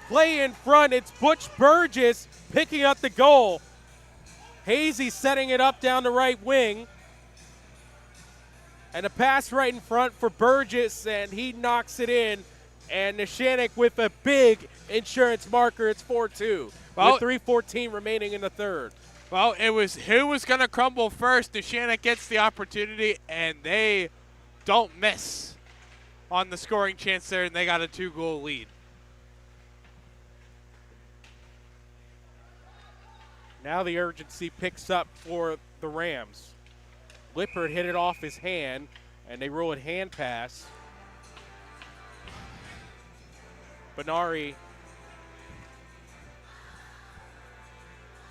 play in front. It's Butch Burgess picking up the goal. Hazy setting it up down the right wing. And a pass right in front for Burgess, and he knocks it in. And Neshannock with a big insurance marker. It's 4-2 with 3:14 remaining in the third. Well, it was who was going to crumble first. Neshannock gets the opportunity, and they don't miss on the scoring chance there, and they got a 2-goal lead. Now the urgency picks up for the Rams. Lippert hit it off his hand, and they rule it hand pass. Benari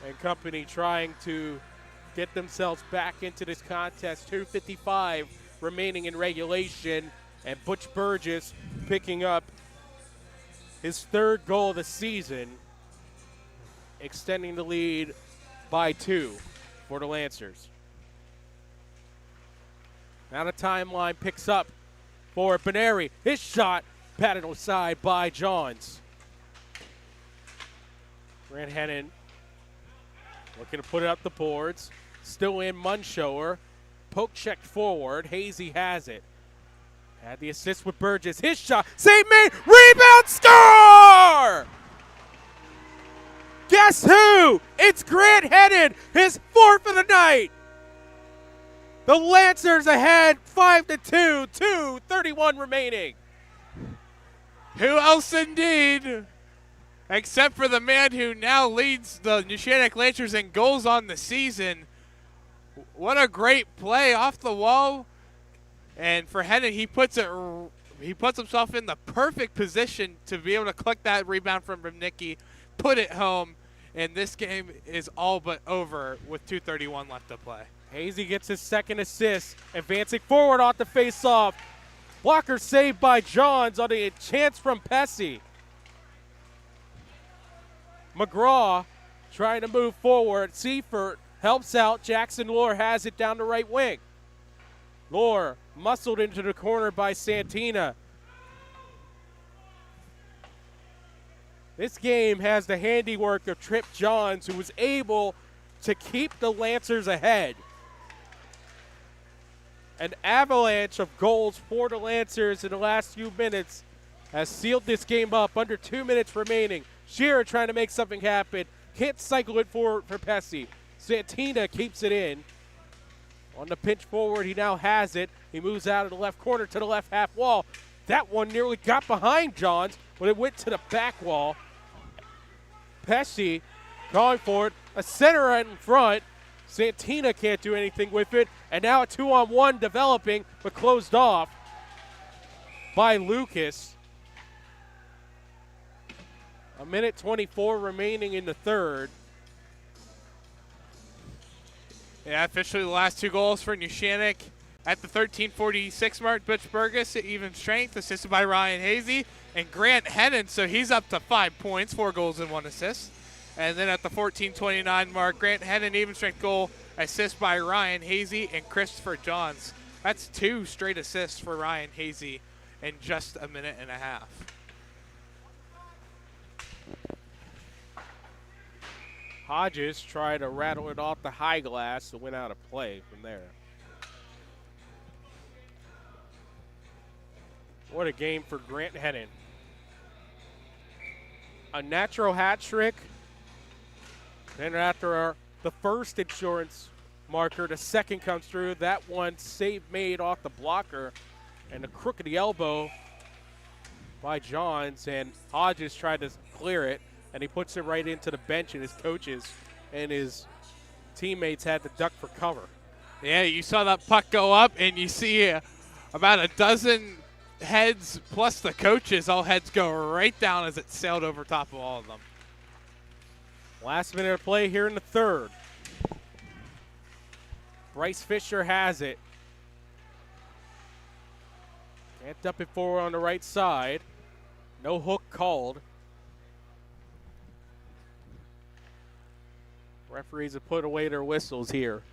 and company trying to get themselves back into this contest. 2:55 remaining in regulation, and Butch Burgess picking up his third goal of the season, extending the lead by 2 for the Lancers. Now the timeline picks up for Benari. His shot patted aside by Johns. Grant Hennon looking to put it up the boards. Still in Munshower. Poke checked forward. Hazy has it. Had the assist with Burgess. His shot. Save made. Rebound score! Guess who? It's Grant Hennon. His 4th of the night. The Lancers ahead 5-2. 2:31 remaining. Who else indeed? Except for the man who now leads the Neshannock Lancers in goals on the season. What a great play off the wall. And for Hennon, he puts himself in the perfect position to be able to collect that rebound from Rimnicki, put it home, and this game is all but over with 2:31 left to play. Hazy gets his second assist, advancing forward off the face-off. Blocker saved by Johns on a chance from Pesci. McGraw trying to move forward. Seifert helps out. Jackson Lohr has it down the right wing. Lohr muscled into the corner by Santina. This game has the handiwork of Trip Johns, who was able to keep the Lancers ahead. An avalanche of goals for the Lancers in the last few minutes has sealed this game up. Under 2 minutes remaining. Shearer trying to make something happen. Can't cycle it forward for Pesci. Santina keeps it in. On the pinch forward, he now has it. He moves out of the left corner to the left half wall. That one nearly got behind Johns, but it went to the back wall. Pesci going for it. A center right in front. Santina can't do anything with it. And now a 2-on-1 developing, but closed off by Lucas. A minute 24 remaining in the third. Yeah, officially the last 2 goals for Neshannock. At the 13:46 mark, Butch Burgess at even strength, assisted by Ryan Hazy. And Grant Hennon, so he's up to 5 points, 4 goals and 1 assist. And then at the 14:29 mark, Grant Hennon, even strength goal, assist by Ryan Hazy and Christopher Johns. That's 2 straight assists for Ryan Hazy in just a minute and a half. Hodges tried to rattle it off the high glass and went out of play from there. What a game for Grant Hennon. A natural hat trick. Then after the first insurance marker, the second comes through. That one save made off the blocker and the crook of the elbow by Johns, and Hodges tried to clear it, and he puts it right into the bench, and his coaches and his teammates had to duck for cover. Yeah, you saw that puck go up, and you see about a dozen heads plus the coaches, all heads go right down as it sailed over top of all of them. Last minute of play here in the third. Bryce Fisher has it. Can't dump it forward on the right side. No hook called. Referees have put away their whistles here.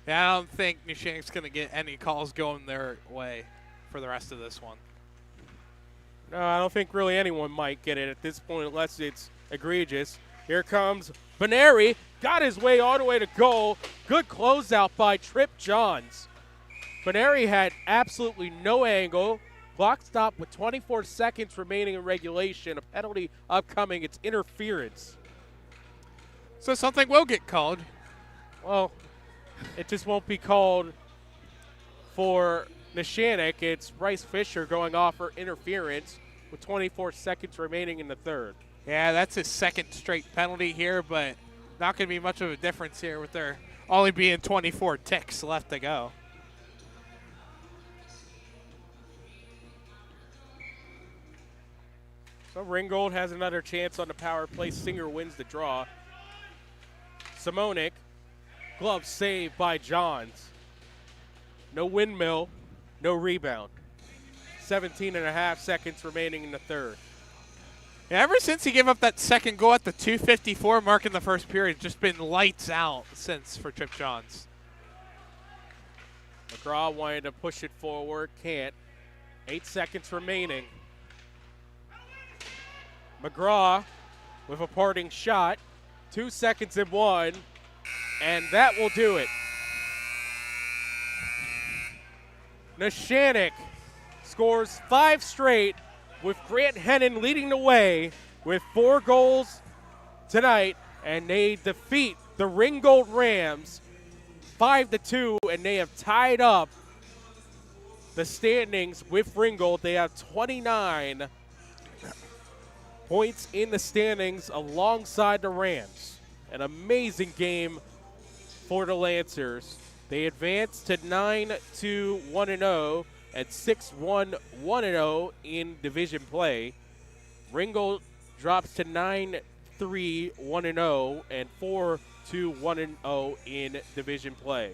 Yeah, I don't think Neshannock's going to get any calls going their way for the rest of this one. No, I don't think really anyone might get it at this point unless it's egregious. Here comes Benary. Got his way all the way to goal. Good closeout by Trip Johns. Benary had absolutely no angle. Clock stop with 24 seconds remaining in regulation. A penalty upcoming. It's interference. So something will get called. Well, it just won't be called for Neshannock. It's Bryce Fisher going off for interference with 24 seconds remaining in the third. Yeah, that's his second straight penalty here, but not going to be much of a difference here with there only being 24 ticks left to go. So Ringgold has another chance on the power play. Singer wins the draw. Simonik, glove saved by Johns. No windmill, no rebound. 17 and a half seconds remaining in the third. Yeah, ever since he gave up that second goal at the 2:54 mark in the first period, it's just been lights out since for Trip Johns. McGraw wanted to push it forward, can't. 8 seconds remaining. McGraw with a parting shot. 2 seconds and 1, and that will do it. Neshannock scores 5 straight with Grant Hennon leading the way with 4 goals tonight, and they defeat the Ringgold Rams 5-2, and they have tied up the standings with Ringgold. They have 29 points in the standings alongside the Rams. An amazing game for the Lancers. They advance to 9-2-1-0 and 6-1-1-0 in division play. Ringgold drops to 9-3-1-0 and 4-2-1-0 in division play.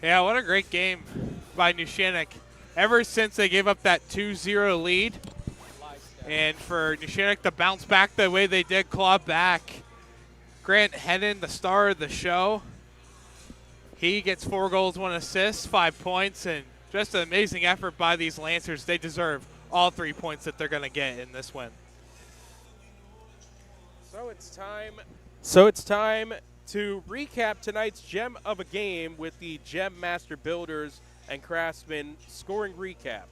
Yeah, what a great game by Neshannock. Ever since they gave up that 2-0 lead, and for Neshannock to bounce back the way they did, claw back. Grant Hennon, the star of the show, he gets 4 goals, 1 assist, 5 points, and just an amazing effort by these Lancers. They deserve all 3 points that they're going to get in this win. So it's time to recap tonight's gem of a game with the Gem Master Builders and Craftsmen scoring recap.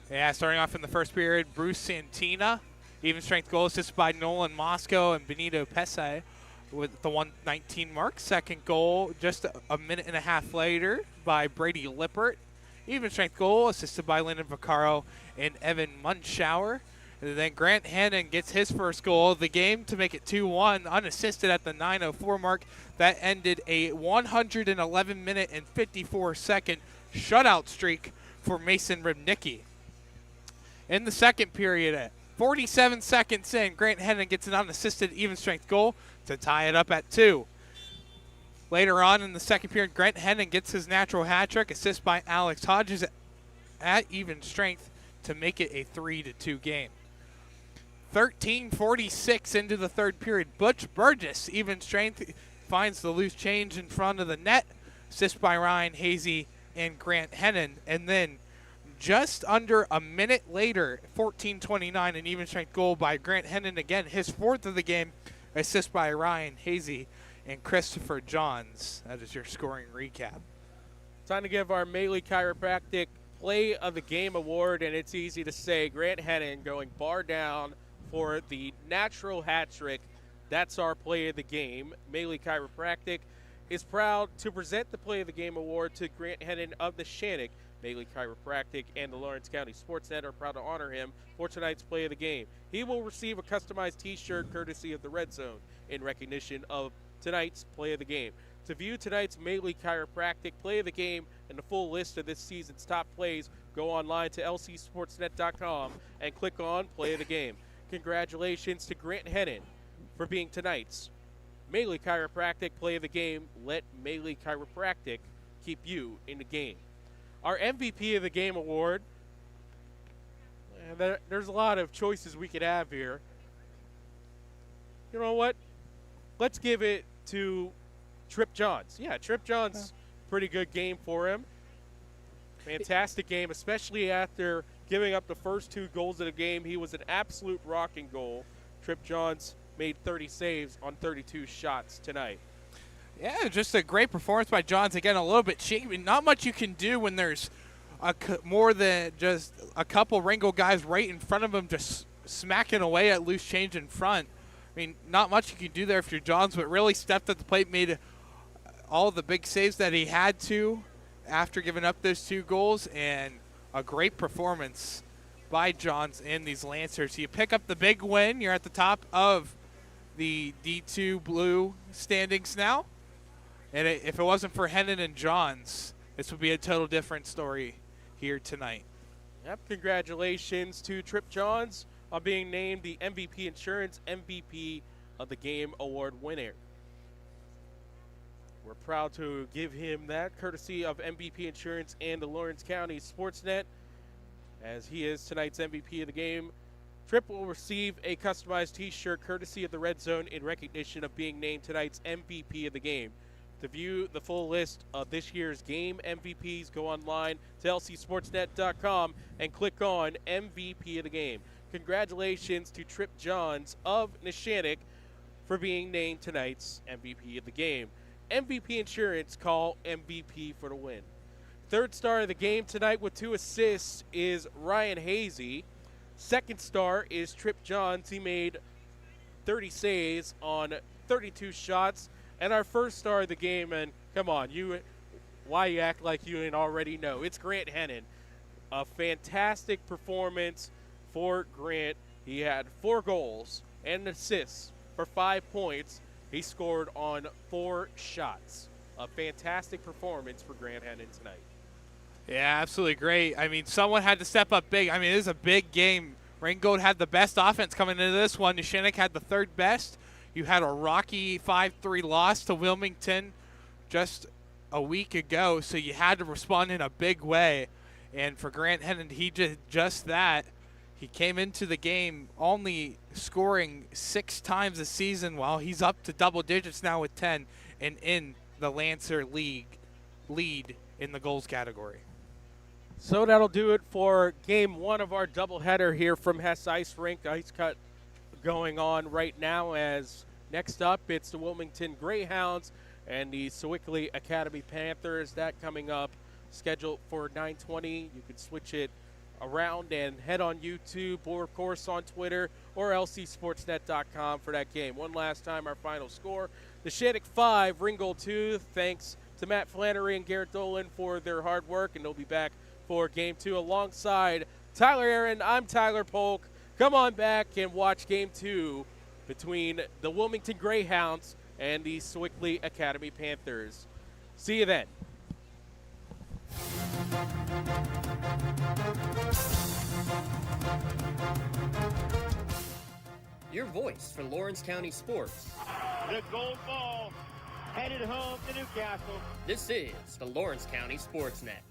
Yeah, starting off in the first period, Bruce Santina, even strength goal assist by Nolan Moscow and Benito Pesce with the 119 mark. Second goal just a minute and a half later by Brady Lippert. Even strength goal assisted by Lyndon Vaccaro and Evan Munschauer. And then Grant Hannon gets his first goal of the game to make it 2-1, unassisted at the 9:04 mark. That ended a 111-minute and 54-second shutout streak for Mason Rybnicki. In the second period, at 47 seconds in, Grant Hennon gets an unassisted even-strength goal to tie it up at 2. Later on in the second period, Grant Hennon gets his natural hat trick, assist by Alex Hodges at even strength to make it a 3-2 game. 13:46 into the third period, Butch Burgess, even strength, finds the loose change in front of the net, assist by Ryan Hazy and Grant Hennon, and then just under a minute later, 14:29, an even strength goal by Grant Hennon again, his 4th of the game, assist by Ryan Hazy and Christopher Johns. That is your scoring recap. Time to give our Maley Chiropractic Play of the Game award, and it's easy to say Grant Hennon going bar down for the natural hat trick. That's our Play of the Game. Maley Chiropractic is proud to present the Play of the Game award to Grant Hennon of Neshannock. Maley Chiropractic and the Lawrence County SportsNet are proud to honor him for tonight's Play of the Game. He will receive a customized t-shirt courtesy of the Red Zone in recognition of tonight's Play of the Game. To view tonight's Maley Chiropractic Play of the Game and the full list of this season's top plays, go online to lcsportsnet.com and click on Play of the Game. Congratulations to Grant Hennon for being tonight's Maley Chiropractic Play of the Game. Let Maley Chiropractic keep you in the game. Our MVP of the Game award, there's a lot of choices we could have here. You know what? Let's give it to Trip Johns. Yeah, Trip Johns, pretty good game for him. Fantastic game, especially after giving up the first 2 goals of the game. He was an absolute rocking goal. Trip Johns made 30 saves on 32 shots tonight. Yeah, just a great performance by Johns. Again, a little bit shaky. Not much you can do when there's more than just a couple Ringgold guys right in front of him just smacking away at loose change in front. I mean, not much you can do there if you're Johns, but really stepped at the plate, made all the big saves that he had to after giving up those 2 goals, and a great performance by Johns and these Lancers. You pick up the big win. You're at the top of the D2 Blue standings now. And if it wasn't for Hennon and Johns, this would be a total different story here tonight. Yep, congratulations to Trip Johns on being named the MVP Insurance MVP of the Game Award winner. We're proud to give him that, courtesy of MVP Insurance and the Lawrence County SportsNet, as he is tonight's MVP of the game. Trip will receive a customized t-shirt courtesy of the Red Zone in recognition of being named tonight's MVP of the game. To view the full list of this year's game MVPs, go online to lcsportsnet.com and click on MVP of the game. Congratulations to Trip Johns of Neshannock for being named tonight's MVP of the game. MVP Insurance, call MVP for the win. Third star of the game tonight with 2 assists is Ryan Hazy. Second star is Trip Johns. He made 30 saves on 32 shots. And our first star of the game, and come on, why you act like you didn't already know? It's Grant Hennon. A fantastic performance for Grant. He had 4 goals and assists for 5 points. He scored on 4 shots. A fantastic performance for Grant Hennon tonight. Yeah, absolutely great. I mean, someone had to step up big. I mean, it is a big game. Ringgold had the best offense coming into this one. Neshannock had the 3rd best. You had a rocky 5-3 loss to Wilmington just a week ago, so you had to respond in a big way. And for Grant Hennon, he did just that. He came into the game only scoring 6 times this season, while he's up to double digits now with 10 and in the Lancer League lead in the goals category. So that'll do it for game 1 of our doubleheader here from Hess Ice Rink. Ice cut going on right now, as next up it's the Wilmington Greyhounds and the Sewickley Academy Panthers. That coming up, scheduled for 9:20. You can switch it around and head on YouTube, or of course on Twitter or lcsportsnet.com for that game. One last time, our final score: Neshannock 5, Ringgold 2. Thanks to Matt Flannery and Garrett Dolan for their hard work, and they'll be back for game 2 alongside Tyler Aaron. I'm Tyler Polk. Come on back and watch game 2 between the Wilmington Greyhounds and the Sewickley Academy Panthers. See you then. Your voice for Lawrence County sports. The gold ball headed home to Newcastle. This is the Lawrence County SportsNet.